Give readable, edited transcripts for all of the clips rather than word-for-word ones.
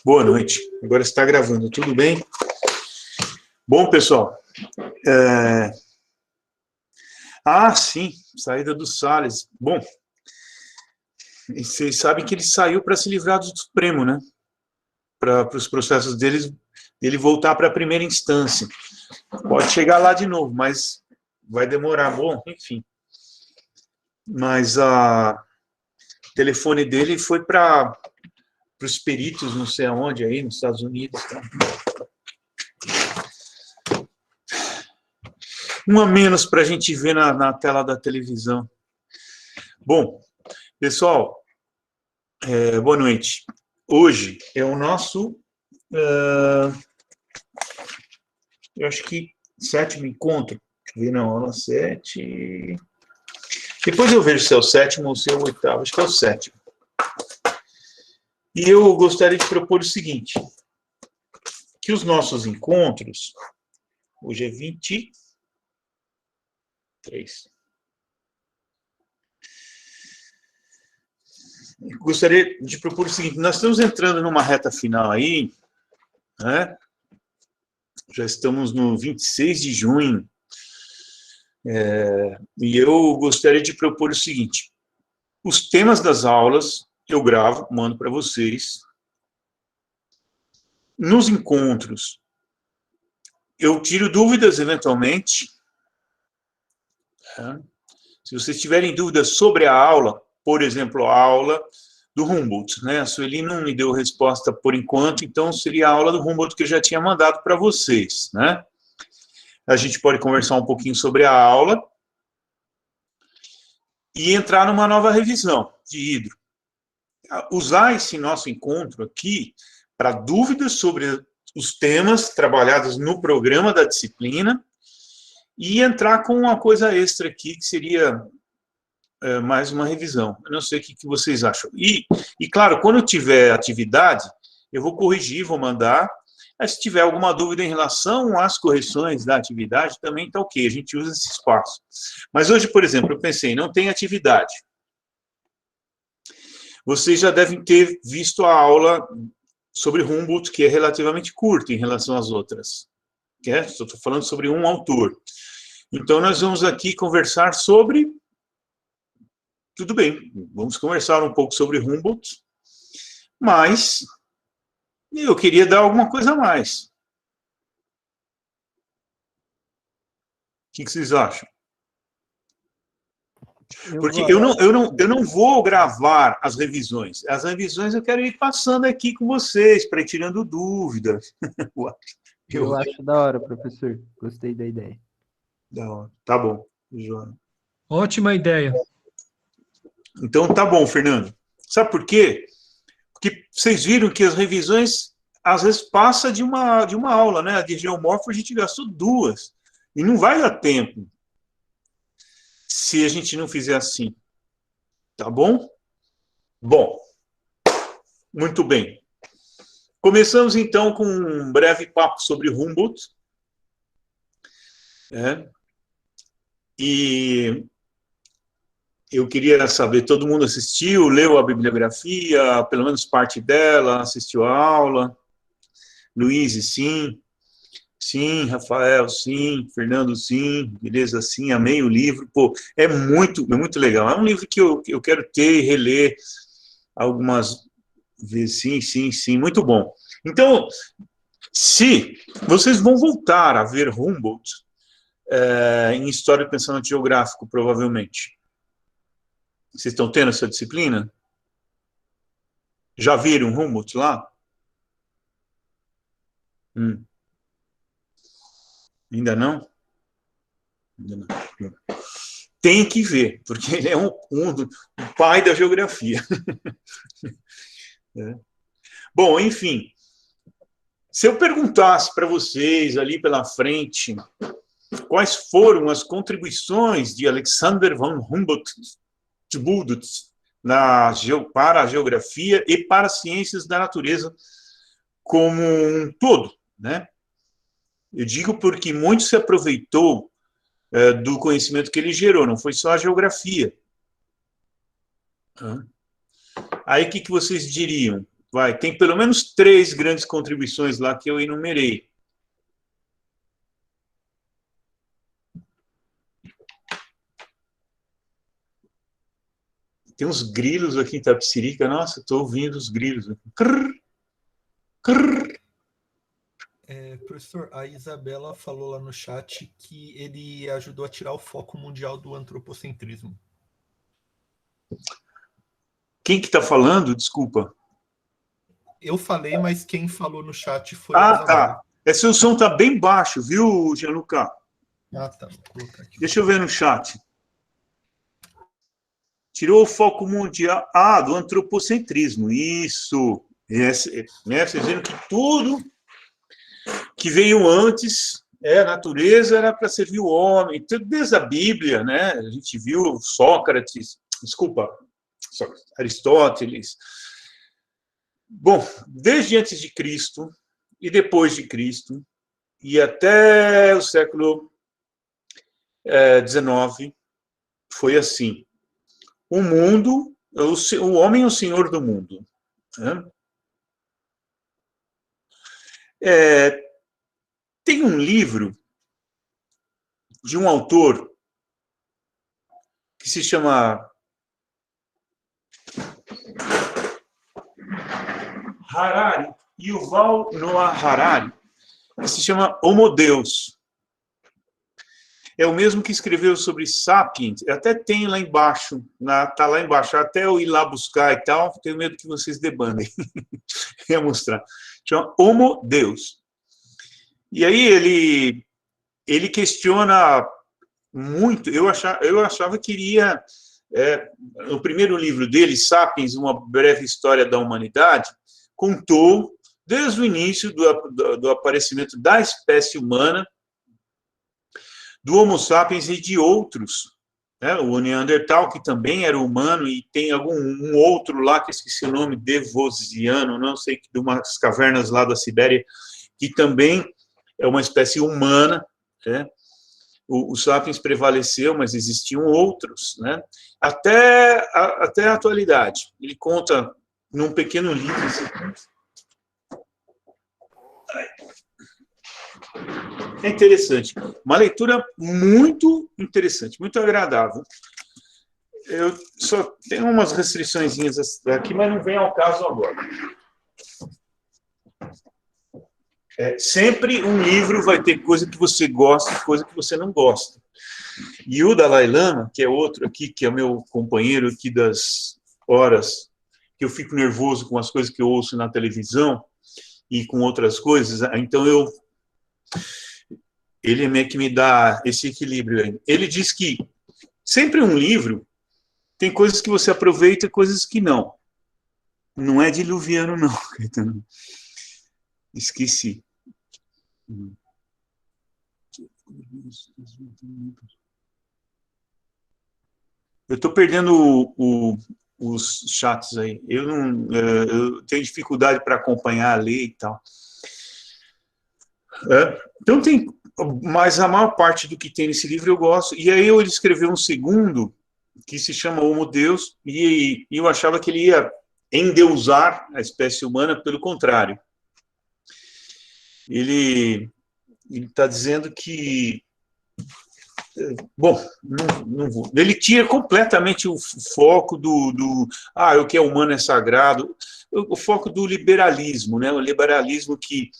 Boa noite. Agora está gravando, tudo bem? Bom, pessoal. Sim, saída do Salles. Bom, vocês sabem que ele saiu para se livrar do Supremo, né? Para os processos dele voltar para a primeira instância. Pode chegar lá de novo, mas vai demorar. Bom, enfim. Mas o telefone dele foi para os peritos, não sei aonde, aí nos Estados Unidos. Tá? Um a menos para a gente ver na tela da televisão. Bom, pessoal, boa noite. Hoje é o nosso, eu acho que, 7º encontro. Deixa eu ver, não, aula 7. Depois eu vejo se é o 7º ou se é o 8º. Acho que é o 7º. E eu gostaria de propor o seguinte, que os nossos encontros, hoje é 23. Eu gostaria de propor o seguinte, nós estamos entrando numa reta final aí, né? Já estamos no 26 de junho, e eu gostaria de propor o seguinte, os temas das aulas eu gravo, mando para vocês. Nos encontros, eu tiro dúvidas eventualmente. Se vocês tiverem dúvidas sobre a aula, por exemplo, a aula do Humboldt, né? A Sueli não me deu resposta por enquanto, então seria a aula do Humboldt que eu já tinha mandado para vocês, né? A gente pode conversar um pouquinho sobre a aula e entrar numa nova revisão de hidro. Usar esse nosso encontro aqui para dúvidas sobre os temas trabalhados no programa da disciplina e entrar com uma coisa extra aqui, que seria mais uma revisão. Eu não sei o que vocês acham. E, claro, quando eu tiver atividade, eu vou corrigir, vou mandar. Mas se tiver alguma dúvida em relação às correções da atividade, também está ok, a gente usa esse espaço. Mas hoje, por exemplo, eu pensei, não tem atividade. Vocês já devem ter visto a aula sobre Humboldt, que é relativamente curta em relação às outras. Estou falando sobre um autor. Então, nós vamos aqui conversar sobre... Tudo bem, vamos conversar um pouco sobre Humboldt, mas eu queria dar alguma coisa a mais. O que vocês acham? Porque eu não vou gravar as revisões. As revisões eu quero ir passando aqui com vocês, para ir tirando dúvidas. Eu acho da hora, professor. Gostei da ideia. Da hora. Tá bom, João. Ótima ideia. Então, tá bom, Fernando. Sabe por quê? Porque vocês viram que as revisões, às vezes, passa de uma aula, né? A de geomorfo a gente gastou 2. E não vai dar tempo se a gente não fizer assim. Tá bom? Bom, muito bem. Começamos, então, com um breve papo sobre Humboldt. E eu queria saber, todo mundo assistiu, leu a bibliografia, pelo menos parte dela, assistiu a aula? Luiz, sim. Sim, Rafael, sim. Fernando, sim. Beleza, sim. Amei o livro. Pô, é muito legal. É um livro que eu quero ter e reler algumas vezes. Sim. Muito bom. Então, se vocês vão voltar a ver Humboldt em História do Pensamento Geográfico, provavelmente. Vocês estão tendo essa disciplina? Já viram Humboldt lá? Ainda não? Ainda não. Tem que ver, porque ele é o pai da geografia. Bom, enfim, se eu perguntasse para vocês ali pela frente quais foram as contribuições de Alexander von Humboldt para a geografia e para as ciências da natureza como um todo, né? Eu digo porque muito se aproveitou do conhecimento que ele gerou, não foi só a geografia. Aí, o que vocês diriam? Tem pelo menos 3 grandes contribuições lá que eu enumerei. Tem uns grilos aqui em Tapicirica. Nossa, estou ouvindo os grilos. Crrr, crrr. Professor, a Isabela falou lá no chat que ele ajudou a tirar o foco mundial do antropocentrismo. Quem que está falando? Desculpa. Eu falei, mas quem falou no chat foi a Isabela. Tá. Seu som está bem baixo, viu, Gianluca? Tá. Vou colocar aqui. Deixa eu ver no chat. Tirou o foco mundial. Do antropocentrismo. Isso. Vocês dizendo que tudo que veio antes, a natureza era para servir o homem. Desde a Bíblia, né? A gente viu Aristóteles. Bom, desde antes de Cristo e depois de Cristo, e até o século XIX, foi assim. O mundo, o homem é o senhor do mundo. Né? Tem um livro de um autor que se chama Harari, Yuval Noah Harari, que se chama Homo Deus. É o mesmo que escreveu sobre Sapiens, até tem lá embaixo, está lá embaixo, até eu ir lá buscar e tal, tenho medo que vocês debandem. Ia mostrar. Chama Homo Deus. E aí ele questiona muito, eu achava que iria, no primeiro livro dele, Sapiens, Uma Breve História da Humanidade, contou, desde o início do aparecimento da espécie humana, do Homo sapiens e de outros, né? O Neandertal, que também era humano, e tem um outro lá, que eu esqueci o nome, Devosiano, não sei, de umas cavernas lá da Sibéria, que também é uma espécie humana, né? O sapiens prevaleceu, mas existiam outros, né? Até a atualidade. Ele conta num pequeno livro. É interessante. Uma leitura muito interessante, muito agradável. Eu só tenho umas restriçõezinhas aqui, mas não vem ao caso agora. Sempre um livro vai ter coisa que você gosta e coisa que você não gosta. E o Dalai Lama, que é outro aqui, que é o meu companheiro aqui das horas que eu fico nervoso com as coisas que eu ouço na televisão e com outras coisas, então ele é que me dá esse equilíbrio aí. Ele diz que sempre um livro tem coisas que você aproveita e coisas que não. Não é diluviano, não. Esqueci. Eu estou perdendo os chats aí. Eu tenho dificuldade para acompanhar, ler e tal. Então tem, mas a maior parte do que tem nesse livro eu gosto. E aí ele escreveu um segundo que se chama Homo Deus, e eu achava que ele ia endeusar a espécie humana, pelo contrário. Ele está dizendo que... Bom, não vou. Ele tira completamente o foco o que é humano é sagrado, o foco do liberalismo, né? O liberalismo que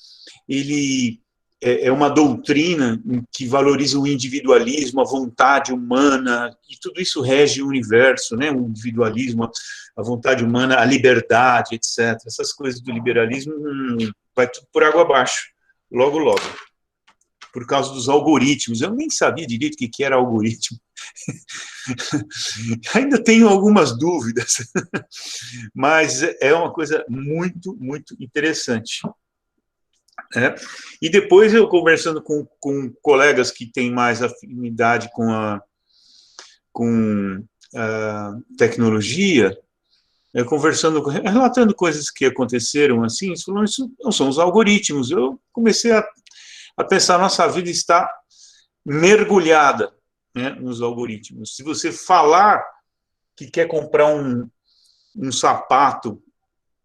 ele é uma doutrina que valoriza o individualismo, a vontade humana, e tudo isso rege o universo, né? O individualismo, a vontade humana, a liberdade, etc. Essas coisas do liberalismo vai tudo por água abaixo, logo, logo. Por causa dos algoritmos. Eu nem sabia direito o que era algoritmo. Ainda tenho algumas dúvidas, mas é uma coisa muito, muito interessante. E depois eu conversando com colegas que têm mais afinidade com a tecnologia, relatando coisas que aconteceram assim, falando, isso não são os algoritmos. Eu comecei a pensar, nossa vida está mergulhada, né, nos algoritmos. Se você falar que quer comprar um sapato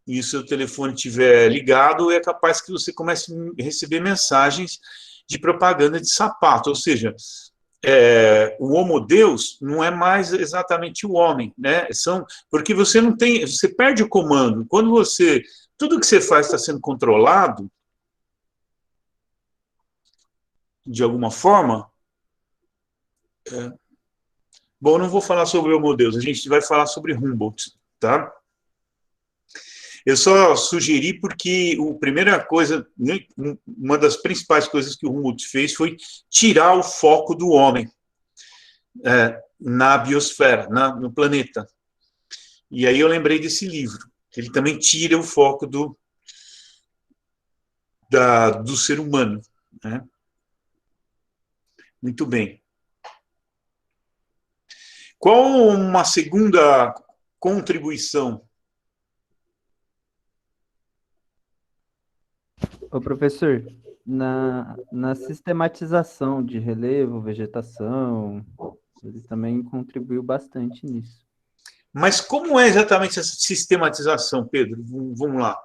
e o seu telefone estiver ligado, é capaz que você comece a receber mensagens de propaganda de sapato, ou seja, o homo deus não é mais exatamente o homem, né? Porque você não tem, você perde o comando. Quando tudo que você faz está sendo controlado, de alguma forma, bom, não vou falar sobre o homo deus, a gente vai falar sobre Humboldt, tá? Eu só sugeri porque a primeira coisa, uma das principais coisas que o Humboldt fez foi tirar o foco do homem na biosfera, no planeta. E aí eu lembrei desse livro, que ele também tira o foco do ser humano, né? Muito bem. Qual uma segunda contribuição? Ô, professor, na sistematização de relevo, vegetação, ele também contribuiu bastante nisso. Mas como é exatamente essa sistematização, Pedro? Vamos lá.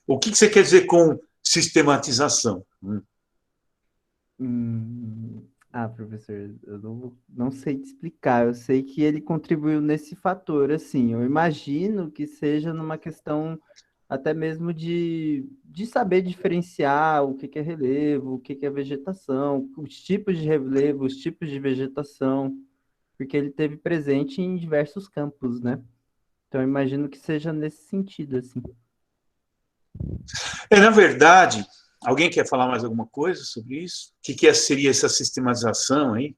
O que você quer dizer com sistematização? Professor, eu não sei te explicar. Eu sei que ele contribuiu nesse fator, assim. Eu imagino que seja numa questão até mesmo de saber diferenciar o que é relevo, o que é vegetação, os tipos de relevo, os tipos de vegetação, porque ele teve presente em diversos campos, né? Então, eu imagino que seja nesse sentido, assim. Na verdade, alguém quer falar mais alguma coisa sobre isso? O que seria essa sistematização aí?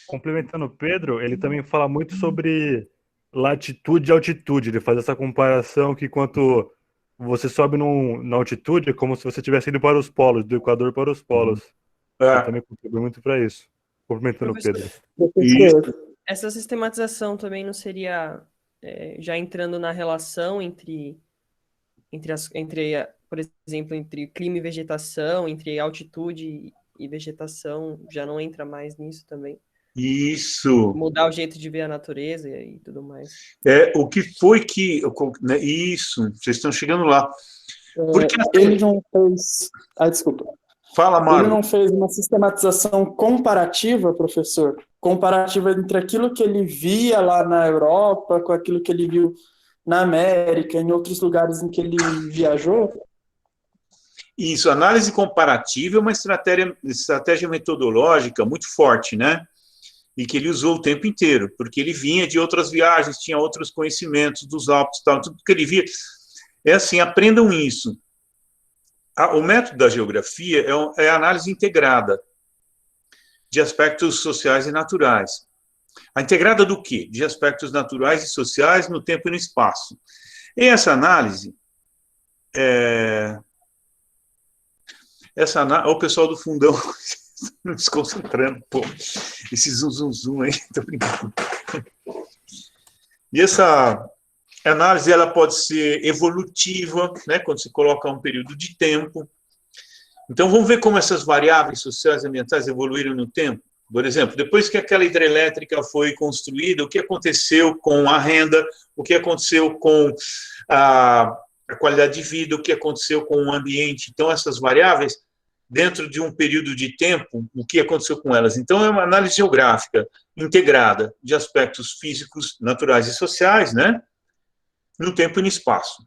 Complementando o Pedro, ele também fala muito sobre latitude e altitude. Ele faz essa comparação que quanto você sobe na altitude, é como se você estivesse indo para os polos, do Equador para os polos. Ele também contribui muito para isso. Complementando o Pedro. Professor, essa sistematização também não seria já entrando na relação entre, por exemplo, entre clima e vegetação, entre altitude e vegetação, já não entra mais nisso também? Isso. Mudar o jeito de ver a natureza e tudo mais. O que foi que... Né, isso, vocês estão chegando lá. Porque ele não fez... desculpa. Fala, Mário. Ele não fez uma sistematização comparativa, professor? Comparativa entre aquilo que ele via lá na Europa com aquilo que ele viu na América, em outros lugares em que ele viajou? Isso, análise comparativa é uma estratégia metodológica muito forte, né? E que ele usou o tempo inteiro, porque ele vinha de outras viagens, tinha outros conhecimentos dos Alpes, tal, tudo que ele via. É assim, aprendam isso. O método da geografia é a análise integrada de aspectos sociais e naturais. A integrada do quê? De aspectos naturais e sociais no tempo e no espaço. E essa análise, o pessoal do fundão me desconcentrando, pô, esse zum aí, tô brincando. E essa análise, ela pode ser evolutiva, né, quando se coloca um período de tempo. Então, vamos ver como essas variáveis sociais e ambientais evoluíram no tempo. Por exemplo, depois que aquela hidrelétrica foi construída, o que aconteceu com a renda, o que aconteceu com a qualidade de vida, o que aconteceu com o ambiente. Então, essas variáveis, dentro de um período de tempo, o que aconteceu com elas. Então, é uma análise geográfica integrada de aspectos físicos, naturais e sociais, né, no tempo e no espaço.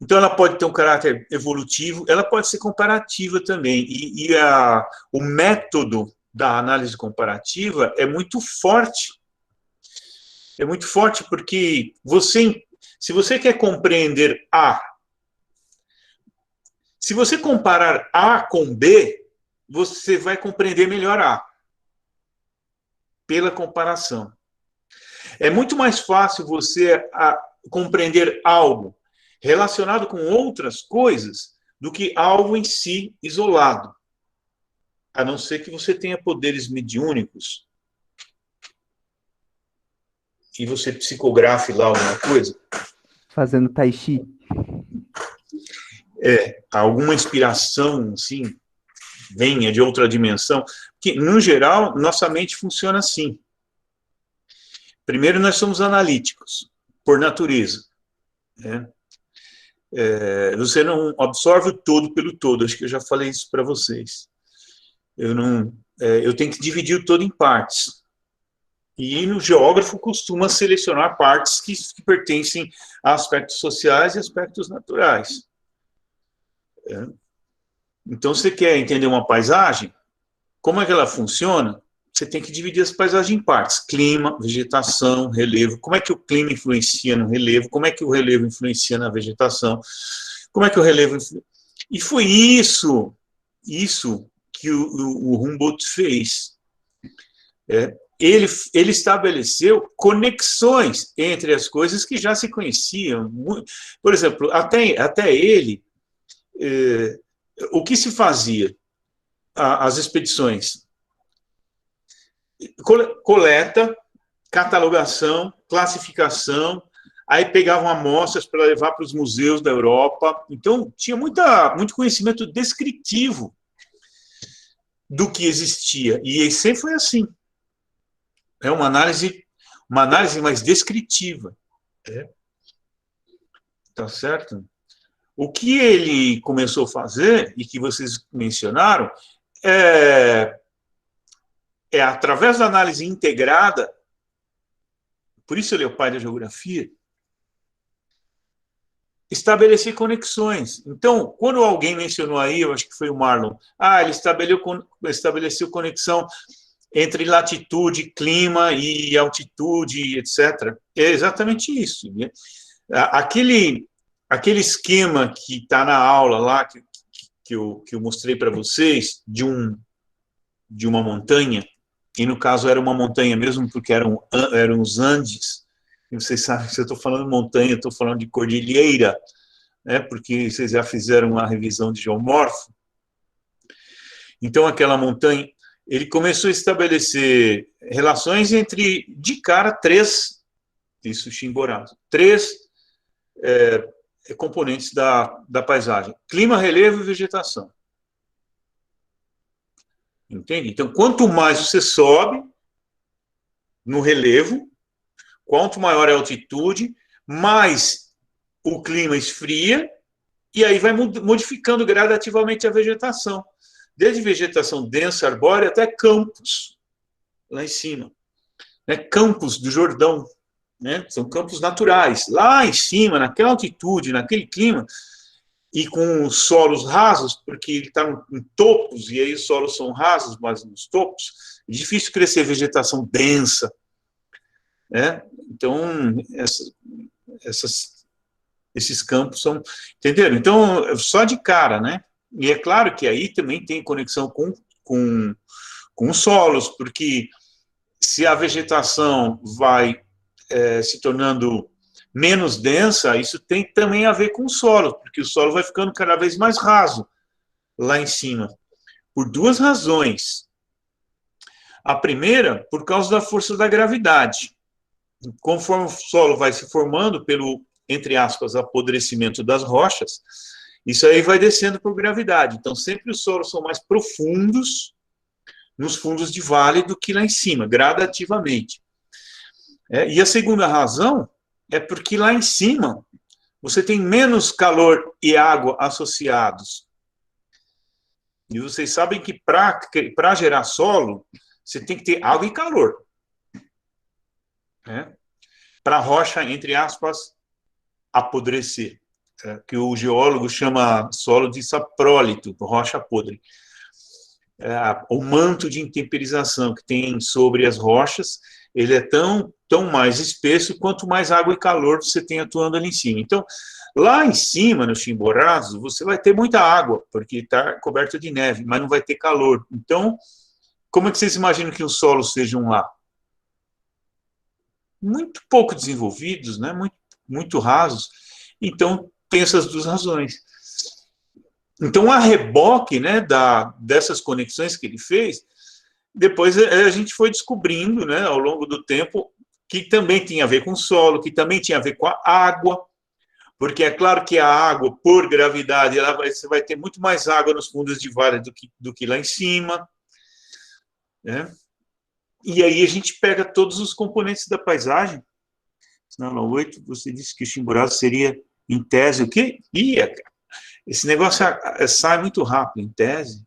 Então, ela pode ter um caráter evolutivo, ela pode ser comparativa também. O método da análise comparativa é muito forte. É muito forte porque se você quer compreender A, se você comparar A com B, você vai compreender melhor A, pela comparação. É muito mais fácil você compreender algo relacionado com outras coisas do que algo em si isolado. A não ser que você tenha poderes mediúnicos e você psicografe lá alguma coisa. Fazendo tai chi. Alguma inspiração, assim, venha de outra dimensão. Que, no geral, nossa mente funciona assim. Primeiro, nós somos analíticos, por natureza. né? Você não absorve o todo pelo todo, acho que eu já falei isso para vocês. Eu tenho que dividir o todo em partes. E o geógrafo costuma selecionar partes que pertencem a aspectos sociais e aspectos naturais. Então, você quer entender uma paisagem? Como é que ela funciona? Você tem que dividir as paisagens em partes. Clima, vegetação, relevo. Como é que o clima influencia no relevo? Como é que o relevo influencia na vegetação? Como é que o relevo... E foi isso que o Humboldt fez. Ele estabeleceu conexões entre as coisas que já se conheciam. Por exemplo, até ele, o que se fazia? As expedições: coleta, catalogação, classificação, aí pegavam amostras para levar para os museus da Europa. Então, tinha muito conhecimento descritivo do que existia, e sempre foi assim. É uma análise mais descritiva. Tá certo? O que ele começou a fazer, e que vocês mencionaram, através da análise integrada, por isso ele é o pai da geografia, estabelecer conexões. Então, quando alguém mencionou aí, eu acho que foi o Marlon, ele estabeleceu conexão entre latitude, clima e altitude, etc. É exatamente isso. Né? Aquele esquema que está na aula lá, que eu mostrei para vocês, de uma montanha, e no caso era uma montanha mesmo, porque eram os Andes, e vocês sabem que se eu estou falando montanha, eu estou falando de cordilheira, né, porque vocês já fizeram uma revisão de geomorfo. Então, aquela montanha, ele começou a estabelecer relações entre, de cara, 3 componentes da paisagem: clima, relevo e vegetação. Entende? Então, quanto mais você sobe no relevo, quanto maior é a altitude, mais o clima esfria, e aí vai modificando gradativamente a vegetação. Desde vegetação densa, arbórea, até campos, lá em cima. Campos do Jordão, né? São campos naturais. Lá em cima, naquela altitude, naquele clima, e com os solos rasos, porque ele está em topos, e aí os solos são rasos, mas nos topos, é difícil crescer vegetação densa. Né? Então, esses campos são... Entenderam? Então, só de cara, né? E é claro que aí também tem conexão com os solos, porque se a vegetação vai se tornando menos densa, isso tem também a ver com o solo, porque o solo vai ficando cada vez mais raso lá em cima, por 2 razões. A primeira, por causa da força da gravidade. Conforme o solo vai se formando pelo, entre aspas, apodrecimento das rochas, isso aí vai descendo por gravidade. Então, sempre os solos são mais profundos nos fundos de vale do que lá em cima, gradativamente. E a segunda razão é porque lá em cima você tem menos calor e água associados. E vocês sabem que para gerar solo, você tem que ter água e calor. Para a rocha, entre aspas, apodrecer. Que o geólogo chama solo de saprólito, rocha podre. O manto de intemperização que tem sobre as rochas, ele é tão mais espesso quanto mais água e calor você tem atuando ali em cima. Então, lá em cima, no Chimborazo, você vai ter muita água, porque está coberto de neve, mas não vai ter calor. Então, como é que vocês imaginam que os solos sejam lá? Muito pouco desenvolvidos, né? Muito rasos. Então, tem essas 2 razões. Então, a reboque, né, dessas conexões que ele fez, depois a gente foi descobrindo, né, ao longo do tempo, que também tinha a ver com o solo, que também tinha a ver com a água, porque é claro que a água, por gravidade, você vai ter muito mais água nos fundos de vale do que lá em cima. Né? E aí a gente pega todos os componentes da paisagem. Na aula 8, você disse que o Chimborazo seria Em tese, o quê? Esse negócio sai muito rápido, em tese.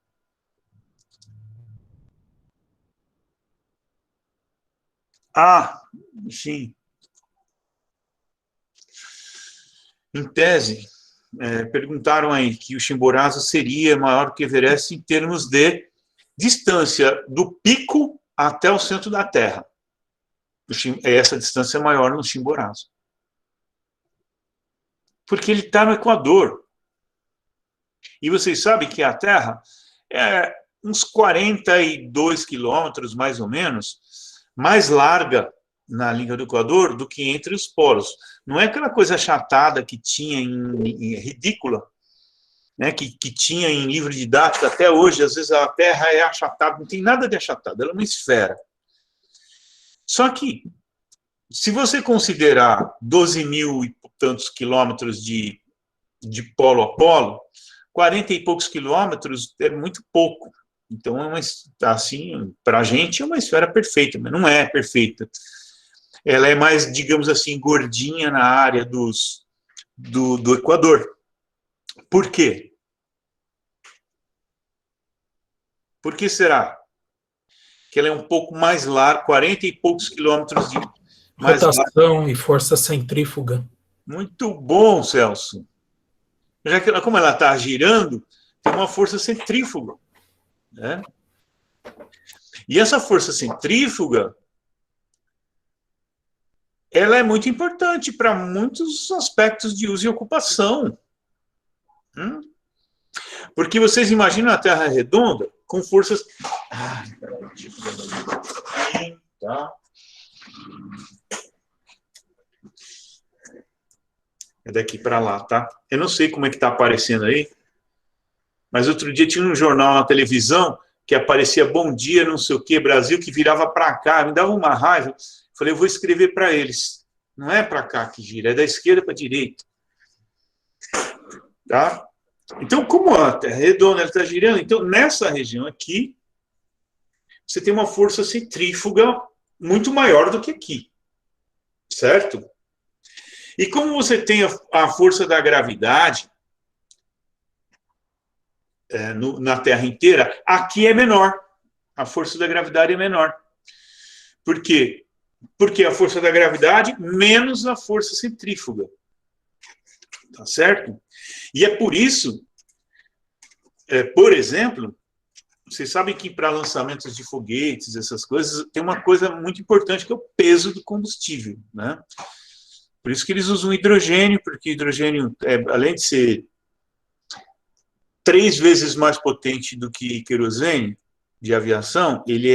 Sim. Em tese, perguntaram aí que o Chimborazo seria maior que o Everest em termos de distância do pico até o centro da Terra. Essa distância é maior no Chimborazo. Porque ele está no Equador. E vocês sabem que a Terra é uns 42 quilômetros, mais ou menos, mais larga na linha do Equador do que entre os polos. Não é aquela coisa achatada que tinha ridícula, né, que tinha em livro didático até hoje. Às vezes a Terra é achatada, não tem nada de achatado, ela é uma esfera. Só que, se você considerar 12 mil e tantos quilômetros de polo a polo, 40 e poucos quilômetros é muito pouco. Então, assim, para a gente é uma esfera perfeita, mas não é perfeita. Ela é mais, digamos assim, gordinha na área do Equador. Por quê? Por que será? Que ela é um pouco mais larga, 40 e poucos quilômetros de mais rotação e força centrífuga. Muito bom, Celso. Já que como ela está girando, tem uma força centrífuga, né? E essa força centrífuga, ela é muito importante para muitos aspectos de uso e ocupação. Porque vocês imaginam a Terra redonda com forças... Tá. É daqui para lá, tá? Eu não sei como é que está aparecendo aí, mas outro dia tinha um jornal na televisão que aparecia Bom Dia, não sei o quê, Brasil, que virava para cá, me dava uma raiva. Falei, eu vou escrever para eles. Não é para cá que gira, é da esquerda para a direita. Tá? Então, como a Terra é redonda, ela está girando, então nessa região aqui, você tem uma força centrífuga muito maior do que aqui. Certo? E como você tem a força da gravidade na Terra inteira, aqui é menor. A força da gravidade é menor. Por quê? Porque a força da gravidade menos a força centrífuga. Tá certo? E é por isso, por exemplo, vocês sabem que para lançamentos de foguetes, essas coisas, tem uma coisa muito importante que é o peso do combustível, né? Por isso que eles usam hidrogênio, porque hidrogênio, além de ser 3 vezes mais potente do que querosene de aviação, ele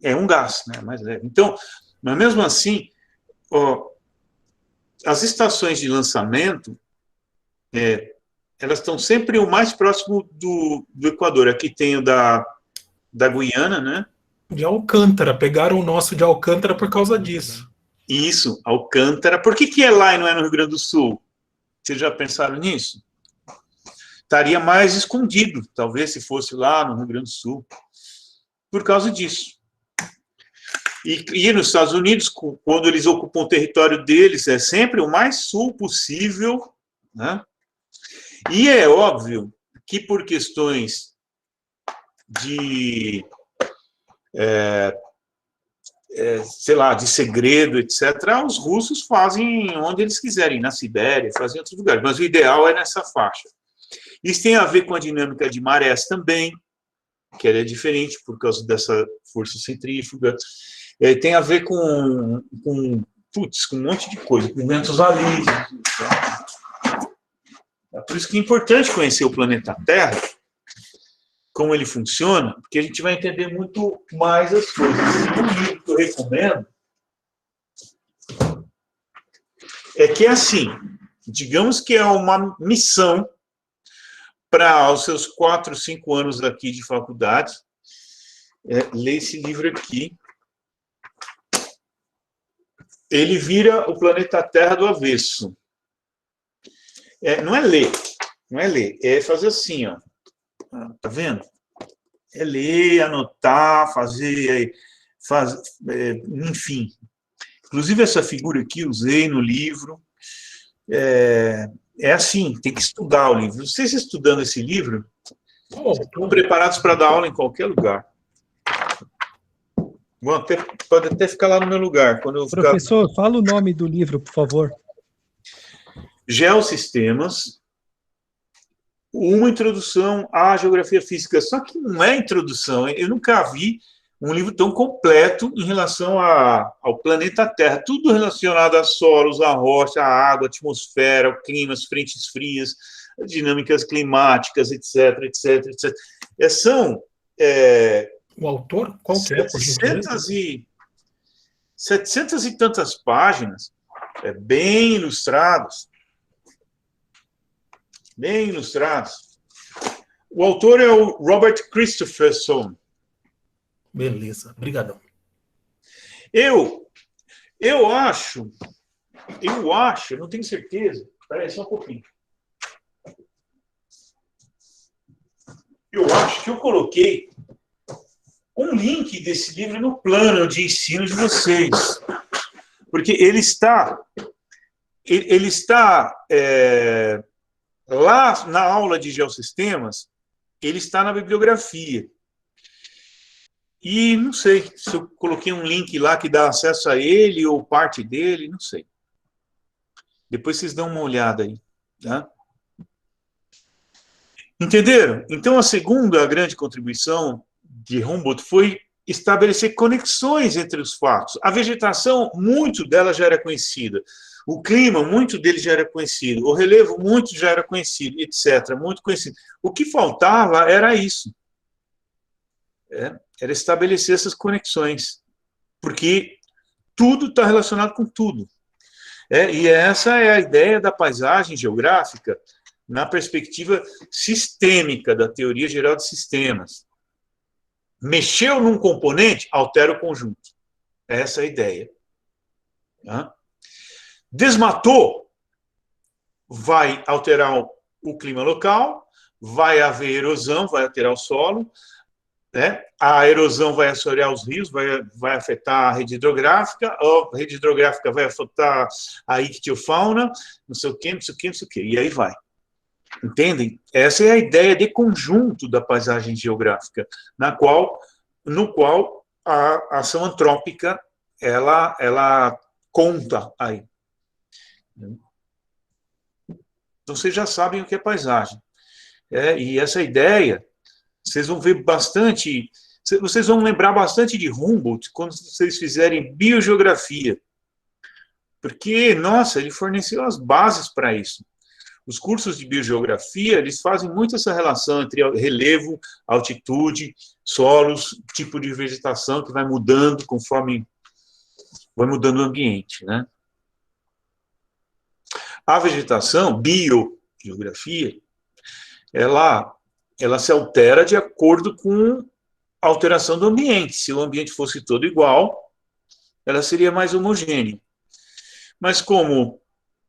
é um gás, né, mais leve. Então, mas mesmo assim, as estações de lançamento, elas estão sempre o mais próximo do Equador. Aqui tem o da Guiana, né? De Alcântara, pegaram o nosso de Alcântara por causa disso. Isso, Alcântara. Por que é lá e não é no Rio Grande do Sul? Vocês já pensaram nisso? Estaria mais escondido, talvez, se fosse lá no Rio Grande do Sul. Por causa disso. E nos Estados Unidos, quando eles ocupam o território deles, é sempre o mais sul possível, né? E é óbvio que por questões de... sei lá, de segredo, etc., os russos fazem onde eles quiserem, na Sibéria, fazem em outros lugares, mas o ideal é nessa faixa. Isso tem a ver com a dinâmica de marés também, que ela é diferente por causa dessa força centrífuga, tem a ver com um monte de coisa, com ventos alísios. É por isso que é importante conhecer o planeta Terra, como ele funciona, porque a gente vai entender muito mais as coisas. Um livro que eu recomendo é que é assim, digamos que é uma missão para os seus 4, 5 anos aqui de faculdade, ler esse livro aqui. Ele vira o planeta Terra do avesso. Não é ler, é fazer assim, ó. Tá vendo? É ler, anotar, fazer, enfim. Inclusive essa figura aqui usei no livro, é assim, tem que estudar o livro. Vocês estudando esse livro, Oh, estão preparados para dar aula em qualquer lugar. Pode até ficar lá no meu lugar. Quando eu ficar... Professor, fala o nome do livro, por favor. Geossistemas, uma introdução à geografia física. Só que não é introdução. Eu nunca vi um livro tão completo em relação ao planeta Terra. Tudo relacionado a solos, a rocha, a água, a atmosfera, o clima, as frentes frias, as dinâmicas climáticas, etc, etc, etc. São... o autor? Qual que é? 700 e tantas páginas, bem ilustrados. Bem ilustrados. O autor é o Robert Christopherson. Beleza, brigadão. Eu acho, não tenho certeza. Espera aí, só um pouquinho. Eu acho que eu coloquei um link desse livro no plano de ensino de vocês. Porque ele está lá na aula de geossistemas, ele está na bibliografia. E não sei se eu coloquei um link lá que dá acesso a ele ou parte dele, não sei. Depois vocês dão uma olhada aí, tá? Entenderam? Então, a segunda grande contribuição de Humboldt foi estabelecer conexões entre os fatos. A vegetação, muito dela já era conhecida. O clima, muito dele já era conhecido. O relevo, muito já era conhecido, etc. Muito conhecido. O que faltava era isso. Era estabelecer essas conexões. Porque tudo está relacionado com tudo. E essa é a ideia da paisagem geográfica na perspectiva sistêmica da teoria geral de sistemas. Mexeu num componente, altera o conjunto. Essa é a ideia. Tá? Desmatou, vai alterar o clima local, vai haver erosão, vai alterar o solo, né? A erosão vai assorear os rios, vai afetar a rede hidrográfica, a rede hidrográfica vai afetar a ictiofauna, não sei o quê, não sei o quê, não sei o quê, e aí vai. Entendem? Essa é a ideia de conjunto da paisagem geográfica, no qual a ação antrópica ela conta aí. Então, vocês já sabem o que é paisagem. E essa ideia, vocês vão ver bastante, vocês vão lembrar bastante de Humboldt quando vocês fizerem biogeografia. Porque, nossa, ele forneceu as bases para isso. Os cursos de biogeografia, eles fazem muito essa relação entre relevo, altitude, solos, tipo de vegetação que vai mudando conforme vai mudando o ambiente, né? A vegetação, biogeografia, ela se altera de acordo com a alteração do ambiente. Se o ambiente fosse todo igual, ela seria mais homogênea. Mas como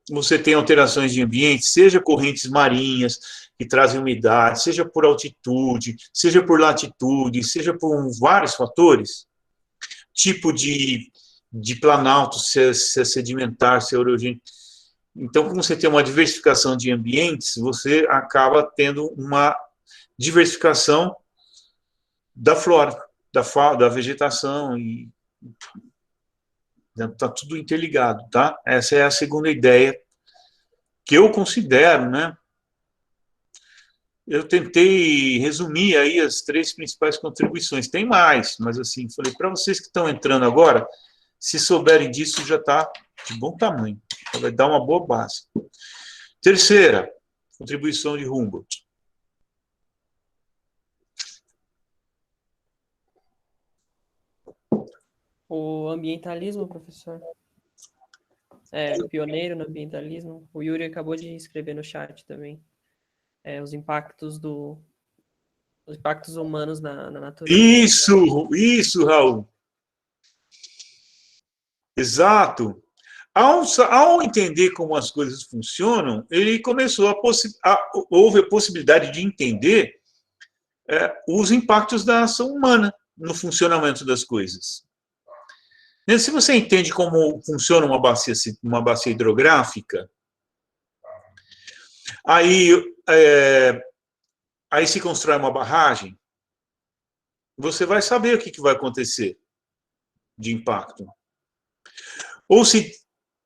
você tem alterações de ambiente, seja correntes marinhas que trazem umidade, seja por altitude, seja por latitude, seja por vários fatores, tipo de planalto, se é sedimentar, se é orogênico. Então, como você tem uma diversificação de ambientes, você acaba tendo uma diversificação da flora, da vegetação, e está tudo interligado, tá? Essa é a segunda ideia que eu considero, né? Eu tentei resumir aí as 3 principais contribuições. Tem mais, mas assim, falei para vocês que estão entrando agora, se souberem disso, já está de bom tamanho. Vai dar uma boa base. Terceira contribuição de Humboldt. O ambientalismo, professor. Pioneiro no ambientalismo. O Yuri acabou de escrever no chat também. Os impactos humanos na natureza. Isso, Raul. Exato. Ao entender como as coisas funcionam, ele começou houve a possibilidade de entender os impactos da ação humana no funcionamento das coisas. Se você entende como funciona uma bacia hidrográfica, Aí se constrói uma barragem, você vai saber o que vai acontecer de impacto. Ou se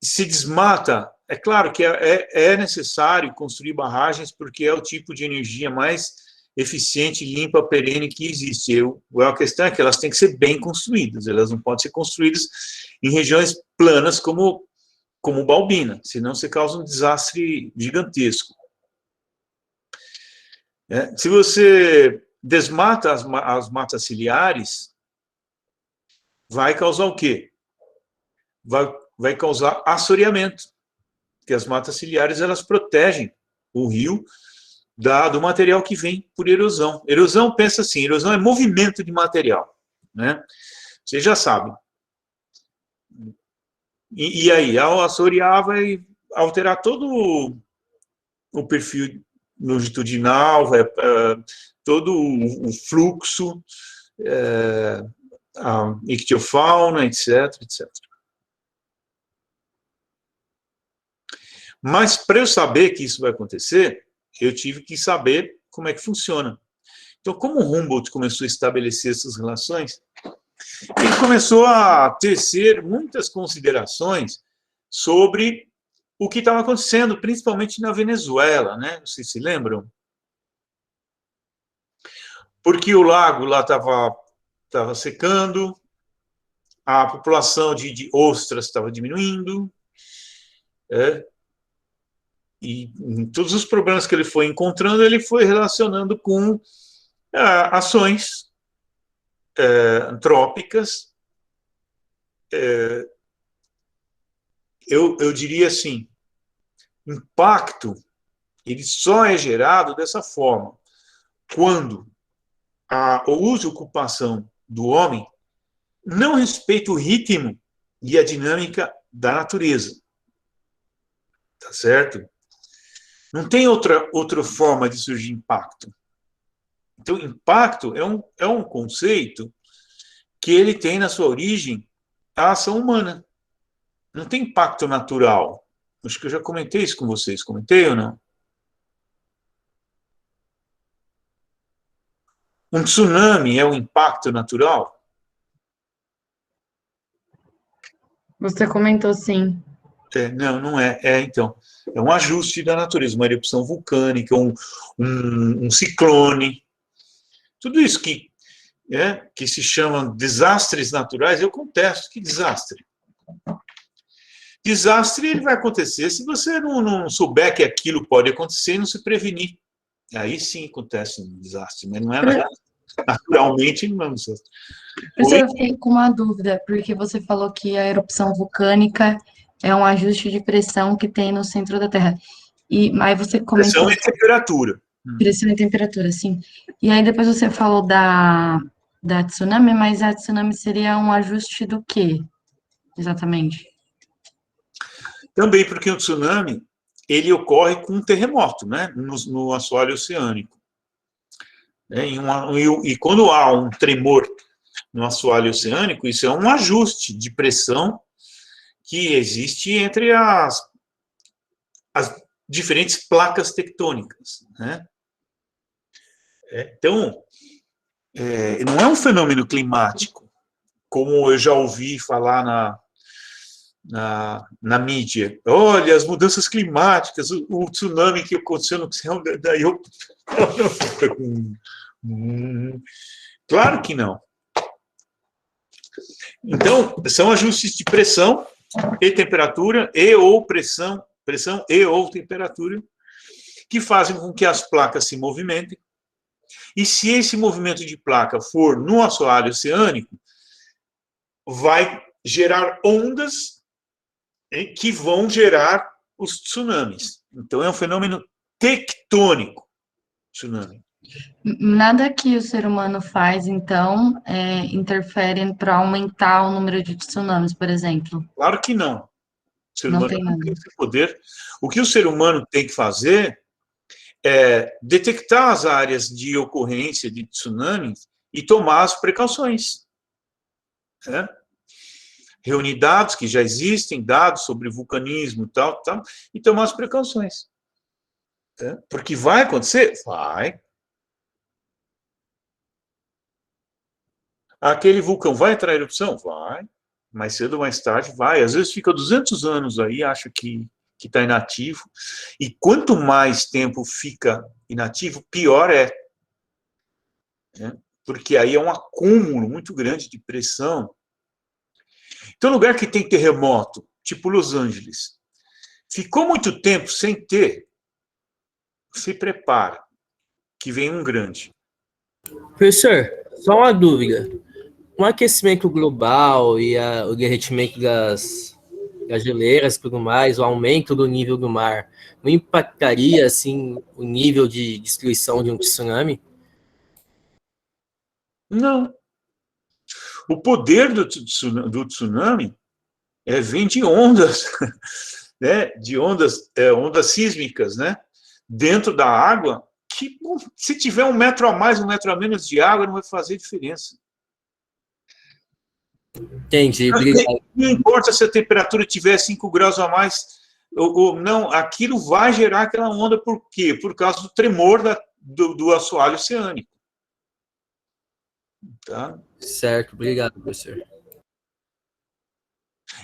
desmata, é claro que é necessário construir barragens, porque é o tipo de energia mais eficiente, limpa, perene que existe. A questão é que elas têm que ser bem construídas, elas não podem ser construídas em regiões planas como Balbina, senão você causa um desastre gigantesco. Se você desmata as matas ciliares, vai causar o quê? Vai causar assoreamento, porque as matas ciliares, elas protegem o rio do material que vem por erosão. Erosão, pensa assim, erosão é movimento de material, né? Vocês já sabem. E aí, ao assorear, vai alterar todo o perfil longitudinal, todo o fluxo, a ictiofauna, etc, etc. Mas, para eu saber que isso vai acontecer, eu tive que saber como é que funciona. Então, como Humboldt começou a estabelecer essas relações, ele começou a tecer muitas considerações sobre o que estava acontecendo, principalmente na Venezuela, né? Vocês se lembram? Porque o lago lá estava secando, a população de ostras estava diminuindo, e todos os problemas que ele foi encontrando, ele foi relacionando com ações antrópicas. Eu diria assim, impacto, ele só é gerado dessa forma, quando o uso e ocupação do homem não respeita o ritmo e a dinâmica da natureza. Tá certo? Não tem outra forma de surgir impacto. Então, impacto é um conceito que ele tem na sua origem a ação humana. Não tem impacto natural. Acho que eu já comentei isso com vocês. Comentei ou não? Um tsunami é um impacto natural? Você comentou sim. Não é. Então, é um ajuste da natureza, uma erupção vulcânica, um ciclone. Tudo isso que se chama desastres naturais, eu contesto. Que desastre? Desastre ele vai acontecer se você não souber que aquilo pode acontecer e não se prevenir. Aí sim acontece um desastre, mas não é naturalmente, não é um desastre. Professor, eu fiquei com uma dúvida, porque você falou que a erupção vulcânica é um ajuste de pressão que tem no centro da Terra. Aí você comentou... Pressão e temperatura. Pressão e temperatura, sim. E aí depois você falou da tsunami, mas a tsunami seria um ajuste do quê, exatamente? Também porque o tsunami, ele ocorre com um terremoto, né, no assoalho oceânico. E quando há um tremor no assoalho oceânico, isso é um ajuste de pressão que existe entre as diferentes placas tectônicas, né? Então, não é um fenômeno climático, como eu já ouvi falar na mídia. Olha, as mudanças climáticas, o tsunami que aconteceu no céu, daí eu... Claro que não. Então, são ajustes de pressão e temperatura, ou pressão e ou temperatura, que fazem com que as placas se movimentem. E se esse movimento de placa for no assoalho oceânico, vai gerar ondas que vão gerar os tsunamis. Então, é um fenômeno tectônico, tsunami. Nada que o ser humano faz, então, interfere para aumentar o número de tsunamis, por exemplo? Claro que não. O ser Não humano tem não nada. tem esse poder. O que o ser humano tem que fazer é detectar as áreas de ocorrência de tsunamis e tomar as precauções. Reunir dados que já existem, dados sobre vulcanismo e tal, e tomar as precauções. Porque vai acontecer? Vai. Aquele vulcão vai entrar em erupção? Vai. Mais cedo ou mais tarde, vai. Às vezes fica 200 anos aí, acho que está inativo. E quanto mais tempo fica inativo, pior é. Porque aí é um acúmulo muito grande de pressão. Então, lugar que tem terremoto, tipo Los Angeles, ficou muito tempo sem ter, se prepara, que vem um grande. Professor, só uma dúvida. O aquecimento global e o derretimento das geleiras e tudo mais, o aumento do nível do mar, não impactaria, assim, o nível de destruição de um tsunami? Não. O poder do tsunami vem de ondas, né? De ondas sísmicas, né? Dentro da água, que se tiver 1 metro a mais, 1 metro a menos de água, não vai fazer diferença. Entendi, obrigado. Não importa se a temperatura tiver 5 graus a mais ou não, aquilo vai gerar aquela onda. Por quê? Por causa do tremor do assoalho oceânico. Tá? Certo, obrigado, professor.